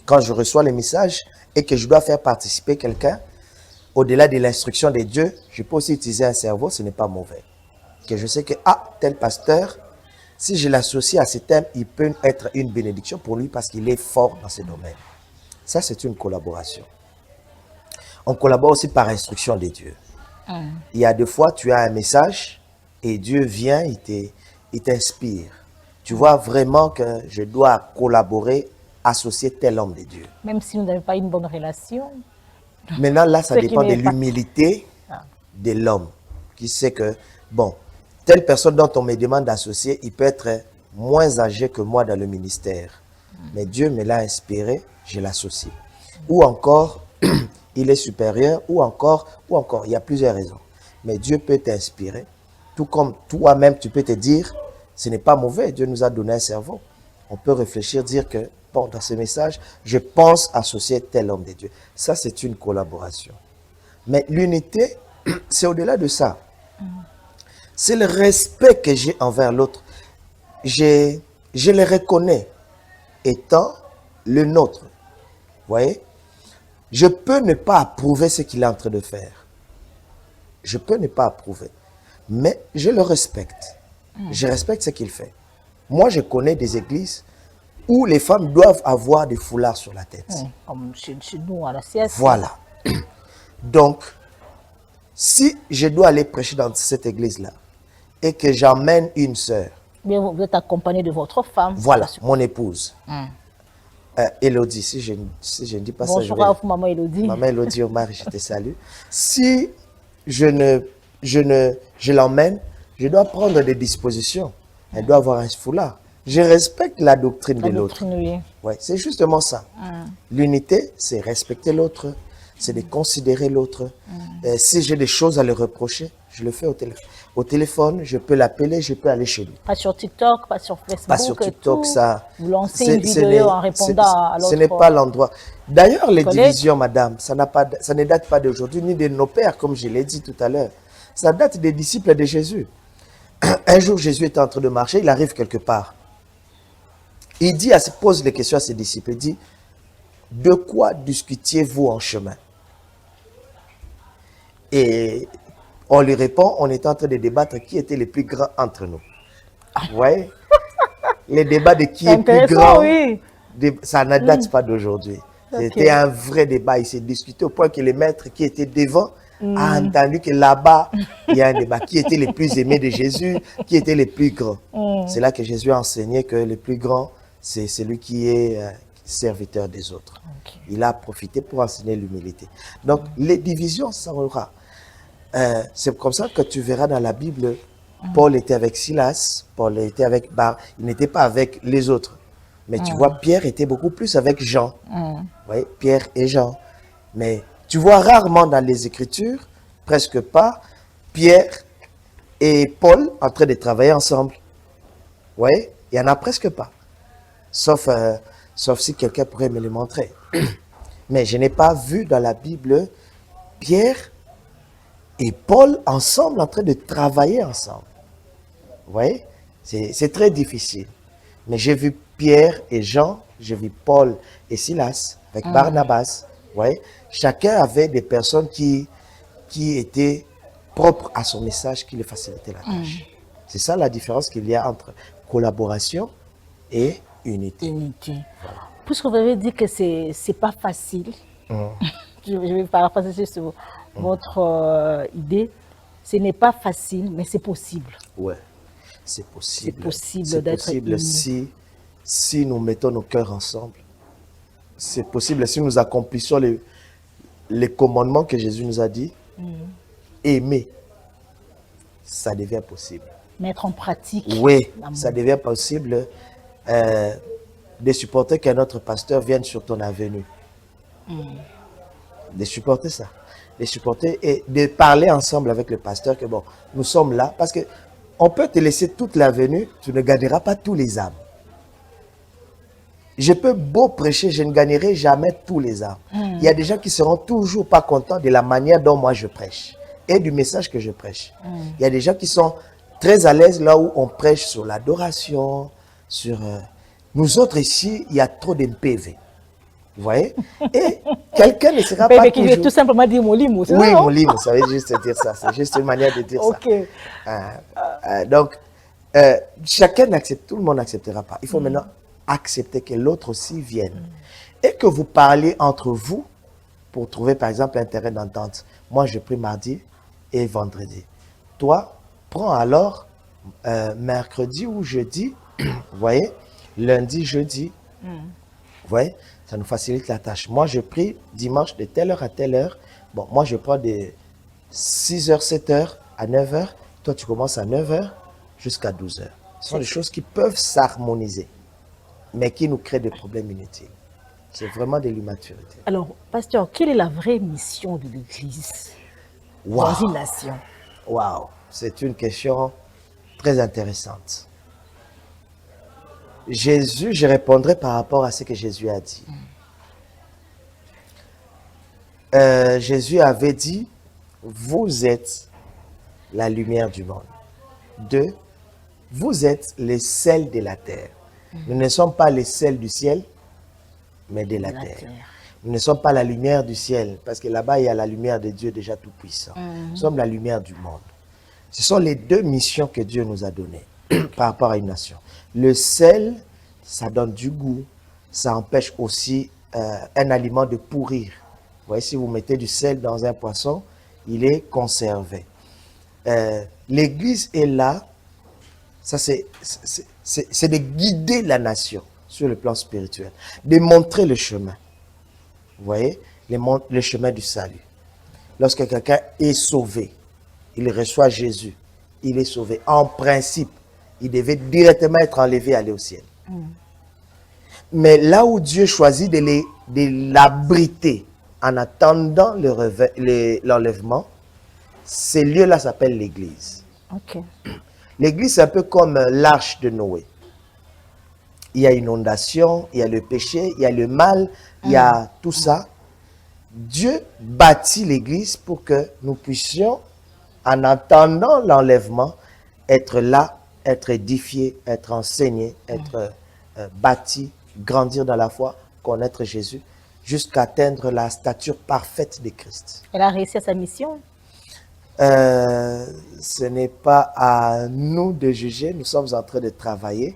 Quand je reçois les messages et que je dois faire participer quelqu'un, au-delà de l'instruction de Dieu, je peux aussi utiliser un cerveau, ce n'est pas mauvais. Que je sais que, tel pasteur, si je l'associe à ce thème, il peut être une bénédiction pour lui parce qu'il est fort dans ce domaine. Ça, c'est une collaboration. On collabore aussi par instruction de Dieu. Il y a des fois, tu as un message et Dieu vient, il t'inspire. Tu vois vraiment que je dois collaborer, associer tel homme de Dieu. Même si vous n'avez pas une bonne relation. Maintenant, là, ça dépend de l'humilité de l'homme qui sait que, bon, telle personne dont on me demande d'associer, il peut être moins âgé que moi dans le ministère. Mais Dieu me l'a inspiré, je l'associe. Ou encore, il est supérieur, ou encore, il y a plusieurs raisons. Mais Dieu peut t'inspirer, tout comme toi-même, tu peux te dire, ce n'est pas mauvais, Dieu nous a donné un cerveau. On peut réfléchir, dire que, bon, dans ce message, je pense associer tel homme de Dieu. Ça, c'est une collaboration. Mais l'unité, c'est au-delà de ça. C'est le respect que j'ai envers l'autre. Je le reconnais étant le nôtre. Vous voyez? Je peux ne pas approuver ce qu'il est en train de faire. Je peux ne pas approuver. Mais je le respecte. Je respecte ce qu'il fait. Moi, je connais des églises où les femmes doivent avoir des foulards sur la tête. Comme chez nous, à la sieste. Voilà. Donc, si je dois aller prêcher dans cette église-là et que j'emmène une sœur, Bien, vous êtes accompagné de votre femme. voilà, mon épouse, Élodie, si je ne dis pas ça, je Bonjour à vous, maman Élodie. Maman Élodie Omar, je te salue. Si je l'emmène, je dois prendre des dispositions. Elle doit avoir un foulard. Je respecte la doctrine de l'autre. Oui. Ouais, c'est justement ça. L'unité, c'est respecter l'autre, c'est de considérer l'autre. Si j'ai des choses à le reprocher, je le fais au téléphone, je peux l'appeler, je peux aller chez lui. Pas sur TikTok, pas sur Facebook. Pas sur TikTok, ça. Vous lancez une vidéo en répondant à l'autre. Ce n'est pas l'endroit. D'ailleurs, les divisions, madame, ça ne date pas d'aujourd'hui, ni de nos pères, comme je l'ai dit tout à l'heure. Ça date des disciples de Jésus. Un jour, Jésus était en train de marcher, il arrive quelque part. Il dit, pose les questions à ses disciples, il dit, de quoi discutiez-vous en chemin? Et on lui répond, on est en train de débattre qui était le plus grand entre nous. Vous voyez? Les débats de qui est plus grand, oui. Ça ne date pas d'aujourd'hui. C'était un vrai débat. Il s'est discuté au point que le maître qui était devant a entendu que là-bas, il y a un débat. Qui était le plus aimé de Jésus? Qui était le plus grand? C'est là que Jésus a enseigné que le plus grand, c'est celui qui est serviteur des autres. Il a profité pour enseigner l'humilité. Donc, les divisions, ça aura. C'est comme ça que tu verras dans la Bible, Paul était avec Silas, Paul était avec Bar, il n'était pas avec les autres. Mais tu vois, Pierre était beaucoup plus avec Jean. Oui, Pierre et Jean. Mais tu vois rarement dans les Écritures, presque pas, Pierre et Paul en train de travailler ensemble. Oui, il n'y en a presque pas. Sauf si quelqu'un pourrait me le montrer. Mais je n'ai pas vu dans la Bible Pierre et Paul ensemble en train de travailler ensemble. Vous voyez? C'est très difficile. Mais j'ai vu Pierre et Jean, j'ai vu Paul et Silas avec Barnabas. Vous voyez? Chacun avait des personnes qui étaient propres à son message, qui lui facilitaient la tâche. C'est ça la différence qu'il y a entre collaboration et unité. Voilà. Puisque vous avez dit que c'est pas facile, je vais paraphraser sur votre idée, ce n'est pas facile, mais c'est possible. Ouais, c'est possible. C'est possible d'être si nous mettons nos cœurs ensemble. C'est possible si nous accomplissons les commandements que Jésus nous a dit. Aimer, ça devient possible. Mettre en pratique. Oui, ça devient possible de supporter qu'un autre pasteur vienne sur ton avenue. De supporter ça. De supporter et de parler ensemble avec le pasteur que bon, nous sommes là. Parce que on peut te laisser toute l'avenue, tu ne gagneras pas tous les âmes. Je peux beau prêcher, je ne gagnerai jamais tous les âmes. Il y a des gens qui seront toujours pas contents de la manière dont moi je prêche et du message que je prêche. Il y a des gens qui sont très à l'aise là où on prêche sur l'adoration, sur... Nous autres ici, il y a trop d'MPV. Vous voyez? Et quelqu'un ne sera pas toujours... qui veut tout simplement dire molimo, c'est ça? Oui, molimo, ça veut juste dire ça. C'est juste une manière de dire ça. Donc, chacun n'accepte, tout le monde n'acceptera pas. Il faut maintenant accepter que l'autre aussi vienne. Et que vous parliez entre vous pour trouver, par exemple, un terrain d'entente. Moi, je prie mardi et vendredi. Toi, prends alors mercredi ou jeudi, vous voyez, lundi, jeudi, vous voyez, ça nous facilite la tâche. Moi, je prie dimanche de telle heure à telle heure. Bon, moi, je prends de 6h, 7h à 9h. Toi, tu commences à 9h jusqu'à 12h. Ce sont des choses qui peuvent s'harmoniser, mais qui nous créent des problèmes inutiles. C'est vraiment de l'immaturité. Alors, pasteur, quelle est la vraie mission de l'Église dans une nation? Waouh, c'est une question très intéressante. Jésus, je répondrai par rapport à ce que Jésus a dit. Jésus avait dit vous êtes la lumière du monde. 2, vous êtes les sels de la terre. Nous ne sommes pas les sels du ciel, mais de la terre. Nous ne sommes pas la lumière du ciel, parce que là-bas, il y a la lumière de Dieu déjà tout-puissant. Nous sommes la lumière du monde. Ce sont les deux missions que Dieu nous a données par rapport à une nation. Le sel, ça donne du goût, ça empêche aussi un aliment de pourrir. Vous voyez, si vous mettez du sel dans un poisson, il est conservé. L'Église est là, ça c'est de guider la nation sur le plan spirituel, de montrer le chemin. Vous voyez, le chemin du salut. Lorsque quelqu'un est sauvé, il reçoit Jésus, il est sauvé. En principe, il devait directement être enlevé et aller au ciel. Mais là où Dieu choisit de l'abriter en attendant l'enlèvement, ces lieux-là s'appellent l'Église. Okay. L'Église, c'est un peu comme l'arche de Noé. Il y a inondation, il y a le péché, il y a le mal, il y a tout ça. Dieu bâtit l'Église pour que nous puissions, en attendant l'enlèvement, être là, être édifiés, être enseignés, être bâtis, grandir dans la foi, connaître Jésus, jusqu'à atteindre la stature parfaite de Christ. Elle a réussi à sa mission? Ce n'est pas à nous de juger, nous sommes en train de travailler.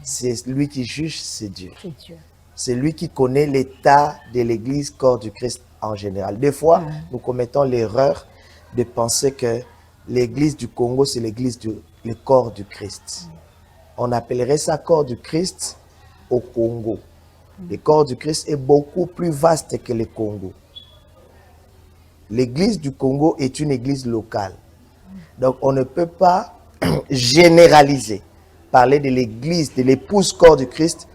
C'est lui qui juge, c'est Dieu. C'est Dieu. C'est lui qui connaît l'état de l'Église, corps du Christ en général. Des fois, nous commettons l'erreur de penser que l'Église du Congo, c'est le corps du Christ. On appellerait ça corps du Christ au Congo. Le corps du Christ est beaucoup plus vaste que le Congo. L'Église du Congo est une église locale. Donc, on ne peut pas généraliser, parler de l'Église, de l'épouse corps du Christ,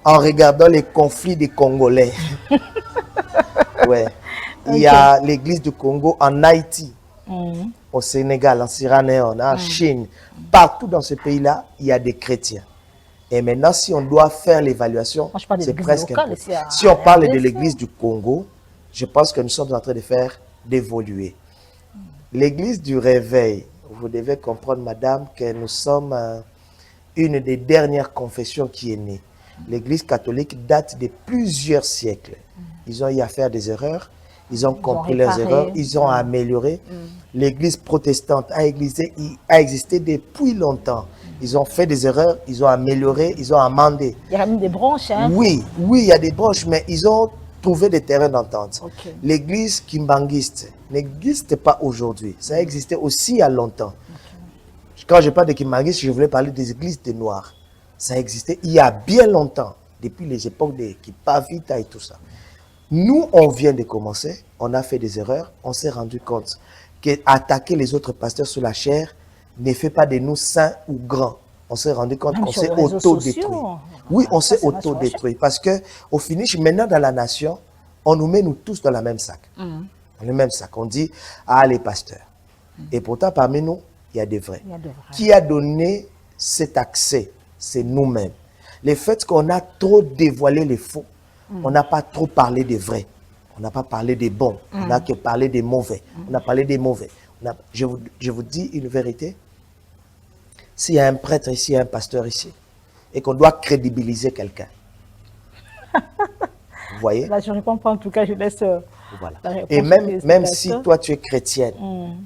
en regardant les conflits des Congolais. Ouais. Il y a l'Église du Congo en Haïti, au Sénégal, en Sierra Leone, en Chine. Partout dans ce pays-là, il y a des chrétiens. Et maintenant, si on doit faire l'évaluation, c'est presque impossible. Si on parle de l'Église du Congo, je pense que nous sommes en train de faire d'évoluer. L'Église du Réveil, vous devez comprendre, madame, que nous sommes une des dernières confessions qui est née. L'Église catholique date de plusieurs siècles. Ils ont eu à faire des erreurs, ils ont compris leurs erreurs, ils ont amélioré. L'Église protestante a existé depuis longtemps. Ils ont fait des erreurs, ils ont amélioré, ils ont amendé. Il y a même des branches, hein? Oui, il y a des branches, mais ils ont trouvé des terrains d'entente. Okay. L'Église kimbanguiste n'existe pas aujourd'hui. Ça a existé aussi il y a longtemps. Okay. Quand je parle de kimbanguiste, je voulais parler des églises des Noirs. Ça existait il y a bien longtemps, depuis les époques de Kipavita et tout ça. Nous, on vient de commencer, on a fait des erreurs, on s'est rendu compte qu'attaquer les autres pasteurs sur la chair ne fait pas de nous saints ou grands. On s'est rendu compte qu'on s'est auto-détruit. Oui, on s'est auto-détruit. Parce qu'au finish, maintenant dans la nation, on nous met nous tous dans le même sac. Dans le même sac. On dit, ah, les pasteurs. Et pourtant, parmi nous, il y a des vrais. Qui a donné cet accès? C'est nous-mêmes. Le fait qu'on a trop dévoilé les faux, on n'a pas trop parlé des vrais. On n'a pas parlé des bons. On n'a que parlé des mauvais. On a parlé des mauvais. Je vous dis une vérité. S'il y a un prêtre ici, un pasteur ici, et qu'on doit crédibiliser quelqu'un, vous voyez? Là, je ne réponds pas, en tout cas, je laisse voilà. la réponse. Et même si toi, tu es chrétienne,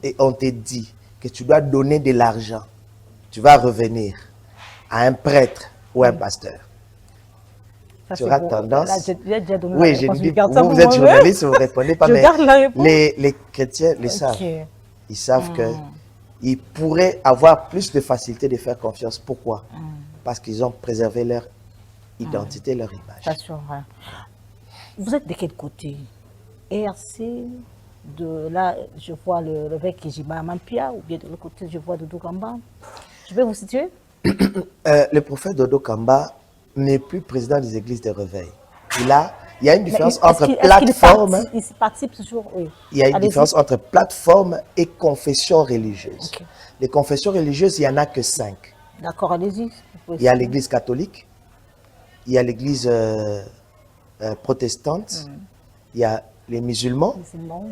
et on te dit que tu dois donner de l'argent, tu vas revenir à un prêtre ou un pasteur. Ça, tu auras tendance... Là, j'ai déjà donné oui, je dis, vous êtes journaliste, vous ne répondez pas, mais les chrétiens le savent. Ils savent que ils pourraient avoir plus de facilité de faire confiance. Pourquoi? Parce qu'ils ont préservé leur identité, leur image. Ça, c'est vrai. Vous êtes de quel côté? RC, de là, je vois le vec Kijima Mampia, ou bien de l'autre côté, je vois Dodo Kamba. Je vais vous situer? Le prophète Dodo Kamba n'est plus président des églises de réveil. Il y a une différence entre plateforme. Il participe toujours, oui. Il y a une différence entre plateforme et confession religieuse. Okay. Les confessions religieuses, il n'y en a que 5. D'accord, allez-y. Il y a l'église catholique, il y a l'église protestante, il y a les musulmans, musulmans.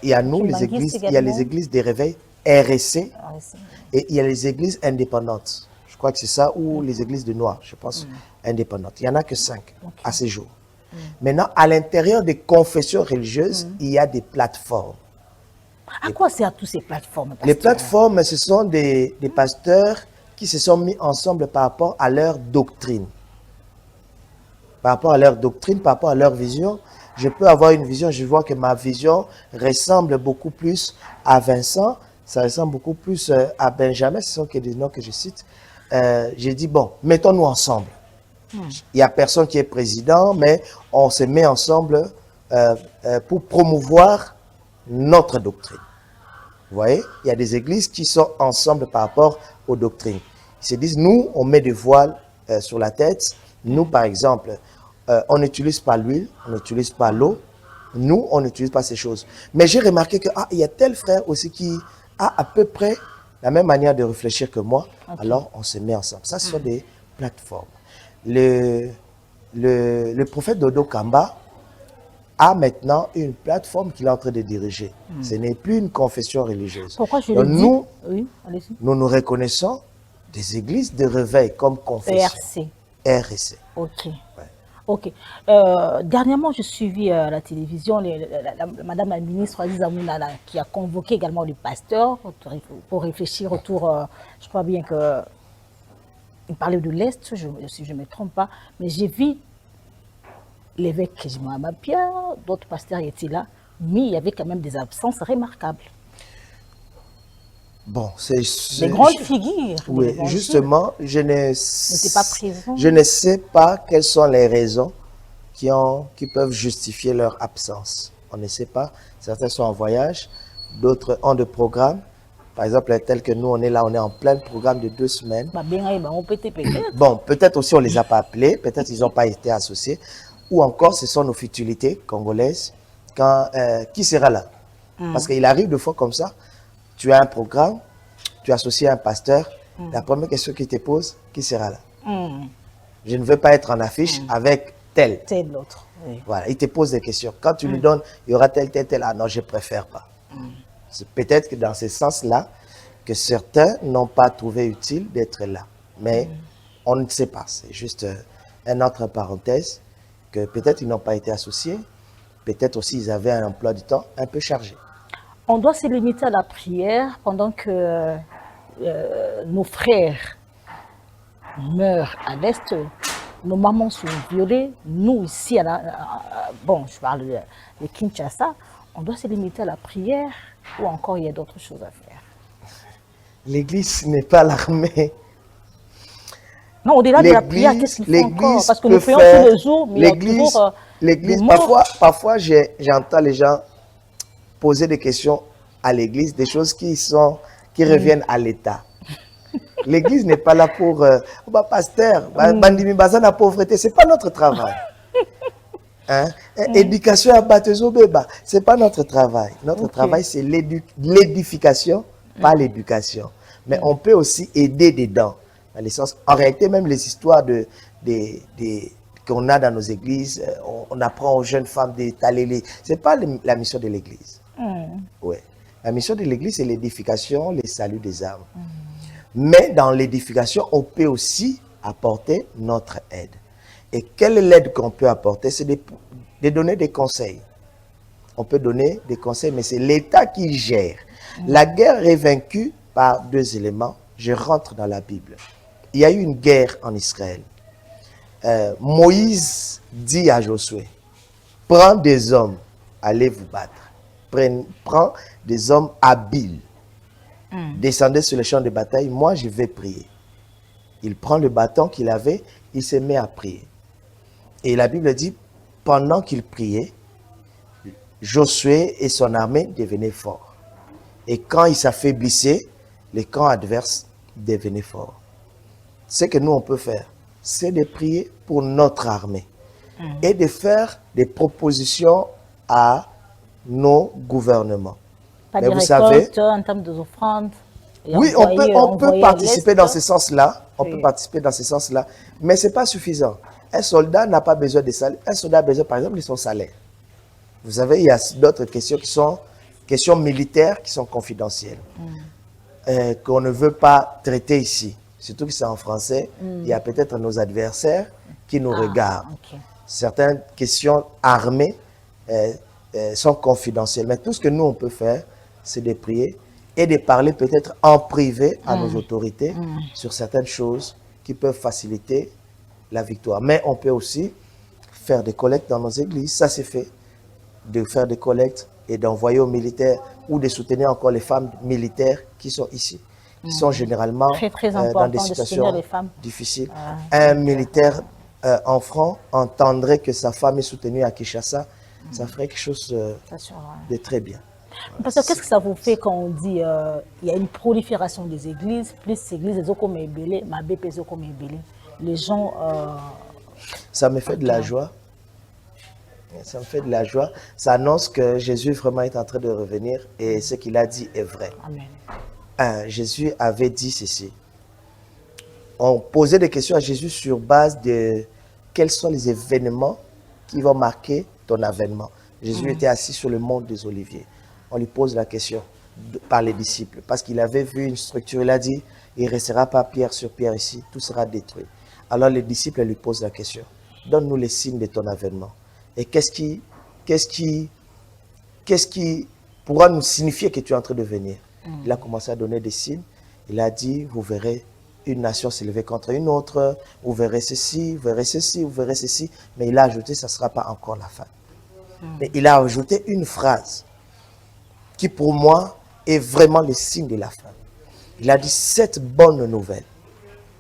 il y a nous, les Kimbanguistes églises, il y a également. les églises des réveils RSC Ah, oui, c'est- et il y a les églises indépendantes. Je crois que c'est ça, ou les églises de Noirs, je pense, indépendantes. Il n'y en a que 5 à ce jour. Maintenant, à l'intérieur des confessions religieuses, il y a des plateformes. À quoi servent toutes ces plateformes, Les pasteur? plateformes, ce sont des pasteurs qui se sont mis ensemble par rapport à leur doctrine. Par rapport à leur doctrine, par rapport à leur vision. Je peux avoir une vision, je vois que ma vision ressemble beaucoup plus à Vincent, ça ressemble beaucoup plus à Benjamin, ce sont que des noms que je cite. J'ai dit, bon, mettons-nous ensemble. Il n'y a personne qui est président, mais on se met ensemble pour promouvoir notre doctrine. Vous voyez, il y a des églises qui sont ensemble par rapport aux doctrines. Ils se disent, nous, on met des voiles sur la tête. Nous, par exemple, on n'utilise pas l'huile, on n'utilise pas l'eau. Nous, on n'utilise pas ces choses. Mais j'ai remarqué que il y a tel frère aussi qui a à peu près la même manière de réfléchir que moi. Ok. Alors, on se met ensemble. Ça, ce sont des plateformes. Le prophète Dodo Kamba a maintenant une plateforme qu'il est en train de diriger. Ce n'est plus une confession religieuse. Pourquoi je Donc, le dis? nous, Oui, allez-y. nous reconnaissons des églises de réveil comme confession. ERC. RSC. Ok. Ok. Dernièrement, j'ai suivi à la télévision Madame la ministre Aziza Mounala qui a convoqué également les pasteurs pour réfléchir autour, je crois bien que il parlait de l'Est, si je ne me trompe pas, mais j'ai vu l'évêque Mohamed Pierre, d'autres pasteurs étaient là, mais il y avait quand même des absences remarquables. Bon, c'est... Des grandes figures. Oui, des grandes justement, n'étaient pas présents. je ne sais pas quelles sont les raisons qui peuvent justifier leur absence. On ne sait pas. Certains sont en voyage, d'autres ont de programmes. Par exemple, tel que nous, on est là, on est en plein programme de 2 semaines. Bah, bien, on peut peut-être. Bon, peut-être aussi on ne les a pas appelés, peut-être ils n'ont pas été associés. Ou encore, ce sont nos futilités congolaises. Qui sera là? Parce qu'il arrive des fois comme ça, tu as un programme, tu associes un pasteur, la première question qu'il te pose, qui sera là? Je ne veux pas être en affiche avec tel. Tel l'autre. Oui. Voilà, il te pose des questions. Quand tu lui donnes, il y aura tel, tel, tel. Ah non, je préfère pas. C'est peut-être que dans ce sens-là, que certains n'ont pas trouvé utile d'être là. Mais on ne sait pas. C'est juste une autre parenthèse, que peut-être ils n'ont pas été associés. Peut-être aussi ils avaient un emploi du temps un peu chargé. On doit se limiter à la prière pendant que nos frères meurent à l'Est, nos mamans sont violées, nous ici, bon, je parle de Kinshasa, on doit se limiter à la prière ou encore il y a d'autres choses à faire? L'église n'est pas l'armée. Non, au-delà de la prière, qu'est-ce qu'il faut encore? Parce que nous prions tous les jours, mais il y a toujours l'église, parfois j'entends les gens poser des questions à l'église, des choses qui reviennent à l'État. L'église n'est pas là pour pasteur, bandimi baza na pauvreté, c'est pas notre travail. Hein? Éducation à baptême bébé, c'est pas notre travail. Notre travail c'est l'édification, pas l'éducation. Mais on peut aussi aider dedans. Dans les sens, en réalité, même les histoires qu'on a dans nos églises, on apprend aux jeunes femmes d'étaler. Ce n'est pas la mission de l'église. Ouais. La mission de l'église, c'est l'édification, le salut des âmes. Mais dans l'édification, on peut aussi apporter notre aide. Et quelle est l'aide qu'on peut apporter? C'est de donner des conseils. On peut donner des conseils, mais c'est l'État qui gère. La guerre est vaincue par 2 éléments. Je rentre dans la Bible. Il y a eu une guerre en Israël. Moïse dit à Josué, prends des hommes, allez vous battre. Prends des hommes habiles. Descendez sur le champ de bataille, moi je vais prier. Il prend le bâton qu'il avait, il se met à prier. Et la Bible dit, pendant qu'il priait, Josué et son armée devenaient forts. Et quand il s'affaiblissait, les camps adverses devenaient forts. Ce que nous on peut faire, c'est de prier pour notre armée et de faire des propositions à nos gouvernements. Pas mais de vous récolte savez, en termes d'offrandes. oui, on peut participer dans ce sens-là. On peut participer dans ce sens-là, mais ce n'est pas suffisant. Un soldat n'a pas besoin de salaire. Un soldat a besoin, par exemple, de son salaire. Vous savez, il y a d'autres questions qui sont questions militaires qui sont confidentielles, qu'on ne veut pas traiter ici. Surtout que c'est en français, il y a peut-être nos adversaires qui nous regardent. Ok. Certaines questions armées sont confidentielles. Mais tout ce que nous, on peut faire, c'est de prier et de parler peut-être en privé à nos autorités sur certaines choses qui peuvent faciliter la victoire. Mais on peut aussi faire des collectes dans nos églises. Ça, c'est fait. De faire des collectes et d'envoyer aux militaires ou de soutenir encore les femmes militaires qui sont ici, qui sont généralement Très dans important des de soutenir situations les femmes. difficiles. Un militaire en franc entendrait que sa femme est soutenue à Kinshasa, ça ferait quelque chose de très bien. Parce que qu'est-ce que ça vous fait quand on dit il y a une prolifération des églises, plus les églises, les comme ébélé, ma BP comme ébélé. Les gens. Ça me fait de la joie. Ça me fait de la joie. Ça annonce que Jésus vraiment est en train de revenir et ce qu'il a dit est vrai. Amen. Jésus avait dit ceci. On posait des questions à Jésus sur base de quels sont les événements qui vont marquer ton avènement. Jésus était assis sur le mont des Oliviers. On lui pose la question par les disciples parce qu'il avait vu une structure. Il a dit, il ne restera pas pierre sur pierre ici, tout sera détruit. Alors les disciples lui posent la question. Donne-nous les signes de ton avènement. Et qu'est-ce qui pourra nous signifier que tu es en train de venir? Il a commencé à donner des signes. Il a dit, vous verrez une nation s'élever contre une autre, vous verrez ceci, vous verrez ceci, vous verrez ceci. Mais il a ajouté, ça ne sera pas encore la fin. Mais il a ajouté une phrase qui pour moi est vraiment le signe de la fin. Il a dit, cette bonne nouvelle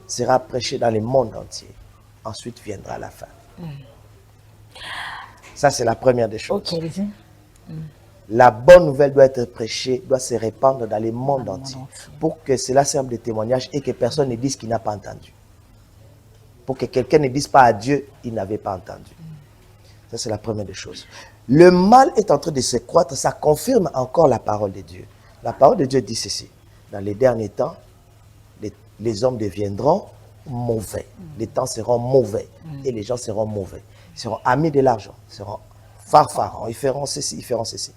sera prêchée dans le monde entier. Ensuite viendra la fin. Ça, c'est la première des choses. Ok. La bonne nouvelle doit être prêchée, doit se répandre dans le monde entier. Pour que cela serve de témoignage et que personne ne dise qu'il n'a pas entendu. Pour que quelqu'un ne dise pas à Dieu, il n'avait pas entendu. Ça, c'est la première des choses. Le mal est en train de se croître, ça confirme encore la parole de Dieu. La parole de Dieu dit ceci. Dans les derniers temps, les hommes deviendront mauvais. Les temps seront mauvais et les gens seront mauvais. Ils seront amis de l'argent, ils seront farfarons, ils feront ceci, ils feront ceci.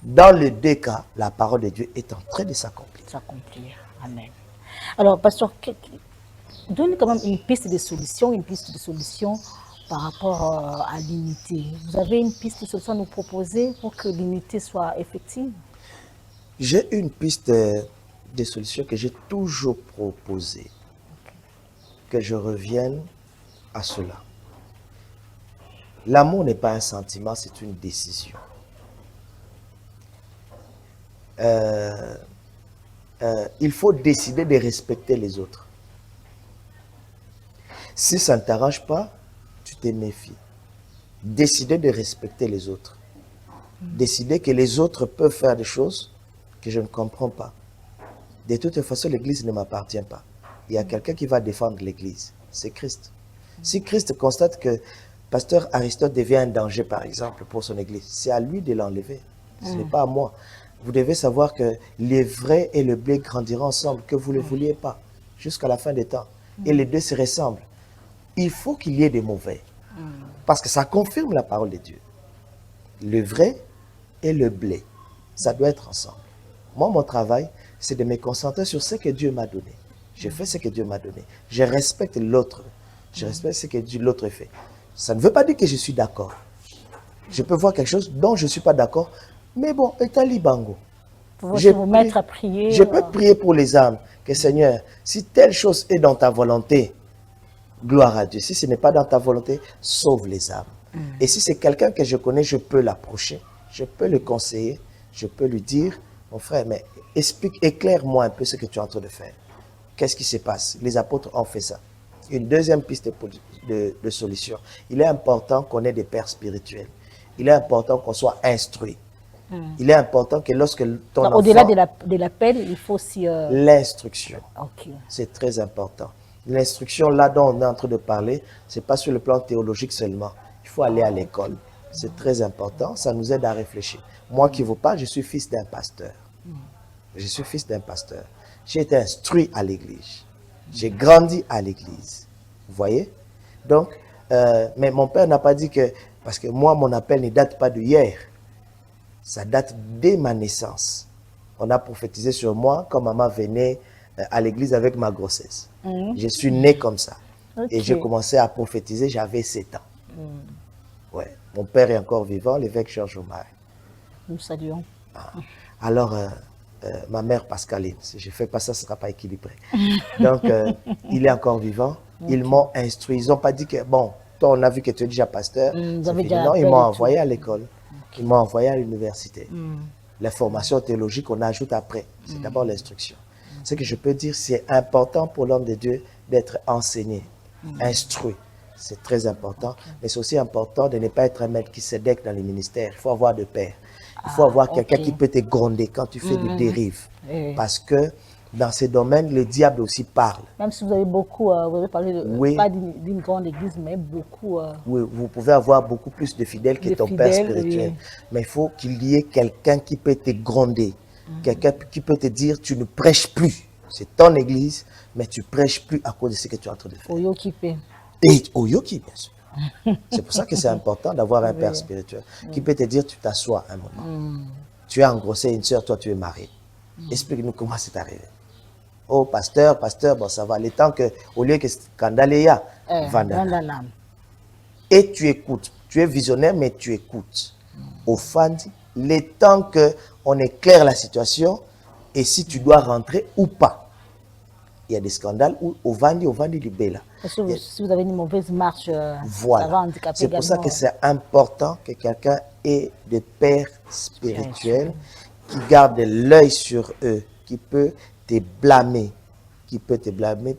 Dans les deux cas, la parole de Dieu est en train de s'accomplir. S'accomplir. Amen. Alors, pasteur, donne quand même une piste de solution par rapport à l'unité. Vous avez une piste de solution à nous proposer pour que l'unité soit effective? J'ai une piste de solution que j'ai toujours proposée. Que je revienne à cela. L'amour n'est pas un sentiment, c'est une décision. Il faut décider de respecter les autres. Si ça ne t'arrange pas, tu te méfies. Décider de respecter les autres. Décider que les autres peuvent faire des choses que je ne comprends pas. De toute façon, l'Église ne m'appartient pas. Il y a quelqu'un qui va défendre l'Église. C'est Christ. Si Christ constate que Pasteur Aristote devient un danger, par exemple, pour son Église, c'est à lui de l'enlever. Ce n'est pas à moi. Vous devez savoir que les vrais et le blé grandiront ensemble, que vous ne le vouliez pas, jusqu'à la fin des temps. Et les deux se ressemblent. Il faut qu'il y ait des mauvais. Parce que ça confirme la parole de Dieu. Le vrai et le blé, ça doit être ensemble. Moi, mon travail, c'est de me concentrer sur ce que Dieu m'a donné. Je fais ce que Dieu m'a donné. Je respecte l'autre. Je respecte ce que l'autre fait. Ça ne veut pas dire que je suis d'accord. Je peux voir quelque chose dont je ne suis pas d'accord. Mais bon, Etali Bango. Je vous mettre à prier. Je peux prier pour les âmes. Que Seigneur, si telle chose est dans ta volonté, gloire à Dieu. Si ce n'est pas dans ta volonté, sauve les âmes. Et si c'est quelqu'un que je connais, je peux l'approcher. Je peux le conseiller. Je peux lui dire, mon frère, mais éclaire-moi un peu ce que tu es en train de faire. Qu'est-ce qui se passe? Les apôtres ont fait ça. Une deuxième piste de solution. Il est important qu'on ait des pères spirituels. Il est important qu'on soit instruit. Il est important que lorsque ton enfant... Au-delà de l'appel, il faut aussi... L'instruction. Okay. C'est très important. L'instruction, là dont on est en train de parler, ce n'est pas sur le plan théologique seulement. Il faut aller à l'école. C'est très important. Ça nous aide à réfléchir. Moi qui vous parle, je suis fils d'un pasteur. Je suis fils d'un pasteur. J'ai été instruit à l'église. J'ai grandi à l'église. Vous voyez? Donc, mais mon père n'a pas dit que... Parce que moi, mon appel ne date pas de hier. Ça date dès ma naissance. On a prophétisé sur moi quand maman venait à l'église avec ma grossesse. Je suis né comme ça. Et j'ai commencé à prophétiser, j'avais 7 ans. Ouais. Mon père est encore vivant, l'évêque Georges Omar. Nous saluons. Alors, ma mère Pascaline, si je ne fais pas ça, ce ne sera pas équilibré. Donc, il est encore vivant. Ils m'ont instruit. Ils n'ont pas dit que, bon, toi, on a vu que tu es déjà pasteur. Non, ils m'ont envoyé à l'école. Ils m'ont envoyé à l'université. La formation théologique, on ajoute après. C'est d'abord l'instruction. Ce que je peux dire, c'est important pour l'homme de Dieu d'être enseigné, instruit. C'est très important. Mais c'est aussi important de ne pas être un maître qui se déque dans les ministères. Il faut avoir de père. Il faut avoir quelqu'un qui peut te gronder quand tu fais des dérives. Parce que dans ces domaines, le diable aussi parle. Même si vous avez beaucoup, vous avez parlé de, pas d'une grande église, mais beaucoup. Oui, vous pouvez avoir beaucoup plus de fidèles que ton père spirituel. Mais il faut qu'il y ait quelqu'un qui peut te gronder. Quelqu'un qui peut te dire, tu ne prêches plus. C'est ton église, mais tu ne prêches plus à cause de ce que tu es en train de faire. Oyokipe. Et Oyoki, bien sûr. C'est pour ça que c'est important d'avoir un père spirituel qui peut te dire, tu t'assois un moment. Tu as engrossé une soeur, toi tu es marié. Explique-nous comment c'est arrivé. Oh, pasteur, bon ça va. Le temps que, au lieu que scandale y a, et tu écoutes. Tu es visionnaire, mais tu écoutes. Au fond, le temps qu'on éclaire la situation et si tu dois rentrer ou pas. Il y a des scandales où au Vandi du Bela. Si vous avez une mauvaise marche, voilà. Ça va handicaper. C'est pour ça que c'est important que quelqu'un ait des pères spirituels qui gardent l'œil sur eux, qui peut te blâmer.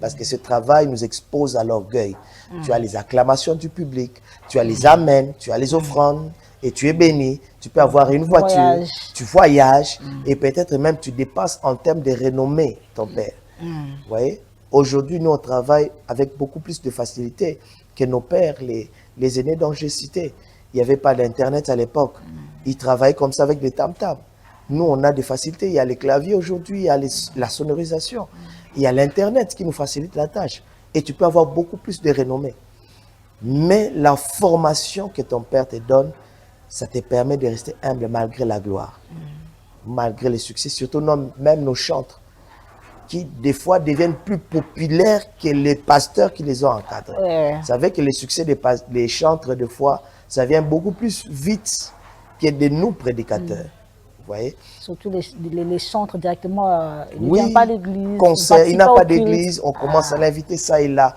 Parce que ce travail nous expose à l'orgueil. Tu as les acclamations du public, tu as les amens, tu as les offrandes et tu es béni. Tu peux avoir une voiture, tu voyages et peut-être même tu dépasses en termes de renommée ton père. Vous voyez, aujourd'hui, nous, on travaille avec beaucoup plus de facilité que nos pères, les aînés dont j'ai cité. Il n'y avait pas d'Internet à l'époque. Ils travaillaient comme ça avec des tam-tams. Nous, on a des facilités. Il y a les claviers aujourd'hui, il y a la sonorisation. Il y a l'Internet qui nous facilite la tâche. Et tu peux avoir beaucoup plus de renommée. Mais la formation que ton père te donne, ça te permet de rester humble malgré la gloire, malgré les succès, surtout même nos chantres, qui des fois deviennent plus populaires que les pasteurs qui les ont encadrés. Vous savez que le succès des chantres, des fois, ça vient beaucoup plus vite que de nous prédicateurs. Vous voyez? Surtout les chantres directement, il ne vient pas d'église. Il n'a pas d'église, on commence à l'inviter ça et là.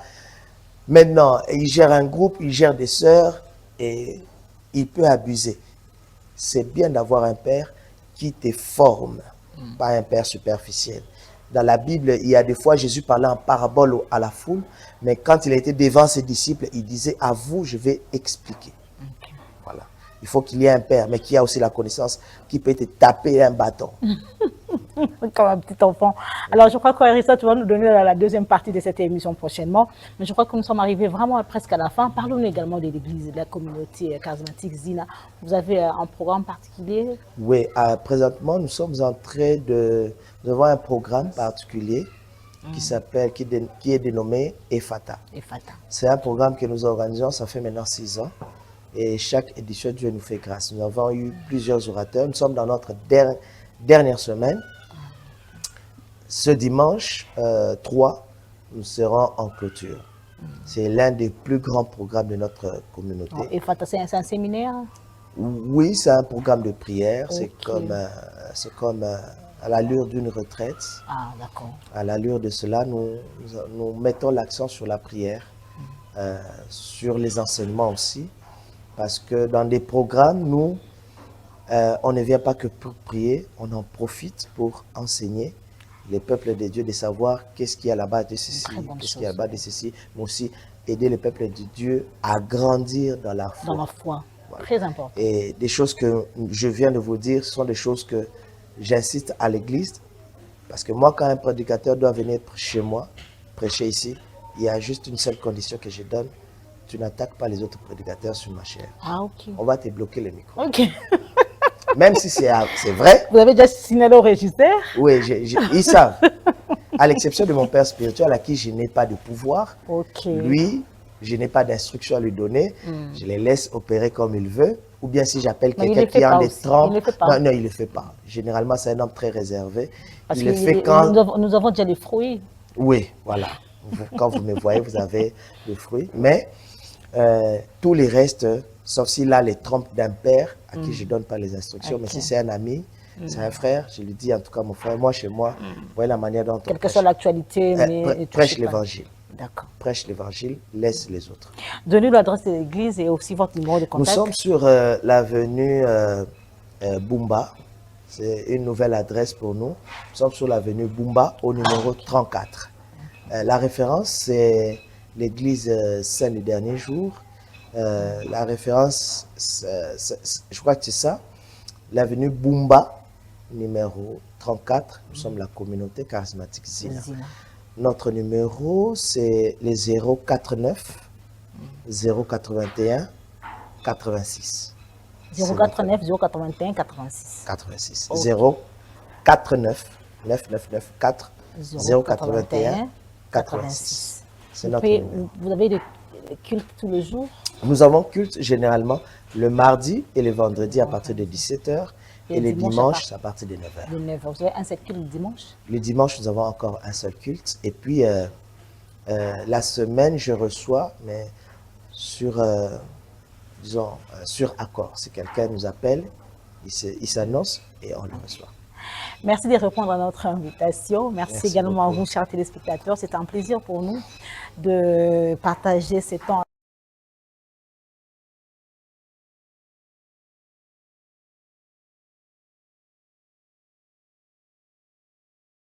Maintenant, il gère un groupe, il gère des sœurs et il peut abuser. C'est bien d'avoir un père qui te forme, pas un père superficiel. Dans la Bible, il y a des fois, Jésus parlait en parabole à la foule, mais quand il était devant ses disciples, il disait, à vous, je vais expliquer. Voilà. Il faut qu'il y ait un père, mais qui a aussi la connaissance, qui peut te taper un bâton. Comme un petit enfant. Alors, je crois qu'Arissa, tu vas nous donner la deuxième partie de cette émission prochainement. Mais je crois que nous sommes arrivés vraiment presque à la fin. Parlons également de l'église, de la communauté charismatique Zina. Vous avez un programme particulier? Oui, présentement, nous sommes en train de voir un programme particulier qui est dénommé EFATA. C'est un programme que nous organisons, ça fait maintenant 6 ans. Et chaque édition, Dieu nous fait grâce. Nous avons eu plusieurs orateurs. Nous sommes dans notre dernière semaine. Ce dimanche 3, nous serons en clôture. C'est l'un des plus grands programmes de notre communauté. EFATA, c'est un séminaire? Oui, c'est un programme de prière. C'est comme à l'allure d'une retraite. Ah, d'accord. À l'allure de cela, nous mettons l'accent sur la prière, sur les enseignements aussi. Parce que dans des programmes, nous, on ne vient pas que pour prier, on en profite pour enseigner les peuples de Dieu de savoir qu'est-ce qu'il y a là-bas de ceci, qu'est-ce qu'il y a là-bas de ceci, mais aussi aider les peuples de Dieu à grandir dans la foi. Dans la foi, voilà. Très important. Et des choses que je viens de vous dire sont des choses que j'insiste à l'église, parce que moi, quand un prédicateur doit venir chez moi, prêcher ici, il y a juste une seule condition que je donne. Tu n'attaques pas les autres prédicateurs sur ma chair. Ah, ok. On va te bloquer le micro. Ok. Même si c'est vrai. Vous avez déjà signalé au régisseur? Oui, ils savent. À l'exception de mon père spirituel à qui je n'ai pas de pouvoir. Ok. Lui, je n'ai pas d'instruction à lui donner, je les laisse opérer comme il veut. Ou bien si j'appelle Mais il quelqu'un le fait qui a pas des aussi. trempes. Il le fait pas. Non, non, il ne le fait pas. Généralement, c'est un homme très réservé. Parce Il que le fait quand... nous avons déjà les fruits. Oui, voilà. Quand vous me voyez, vous avez le fruit. Mais tous les restes, sauf s'il a les trompes d'un père à qui je ne donne pas les instructions. Ok. Mais si c'est un ami, c'est un frère, je lui dis en tout cas, mon frère, moi chez moi, vous voyez la manière dont on Quelle que soit l'actualité, mais prêche l'évangile. D'accord. Prêche l'évangile, laisse les autres. Donnez-nous l'adresse de l'église et aussi votre numéro de Nous contact. sommes sur l'avenue Bumba. C'est une nouvelle adresse pour nous. Nous sommes sur l'avenue Bumba au numéro 34. La référence, c'est l'église Saint du Dernier Jour. La référence, je crois que c'est ça. L'avenue Bumba, numéro 34. Nous sommes la communauté charismatique Zina. Notre numéro, c'est les 049 081 86. 089 081 86. 86. Okay. 049 999 4 081 86. C'est notre numéro. Vous avez des cultes tous les jours? Nous avons culte généralement le mardi et le vendredi à partir de 17h et les dimanches à partir de 9h. De 9h. Vous avez un seul culte le dimanche? Le dimanche, nous avons encore un seul culte. Et puis, la semaine, je reçois, mais sur, disons, sur accord. Si quelqu'un nous appelle, il s'annonce et on le reçoit. Merci de répondre à notre invitation. Merci également beaucoup à vous, chers téléspectateurs. C'est un plaisir pour nous de partager ce temps.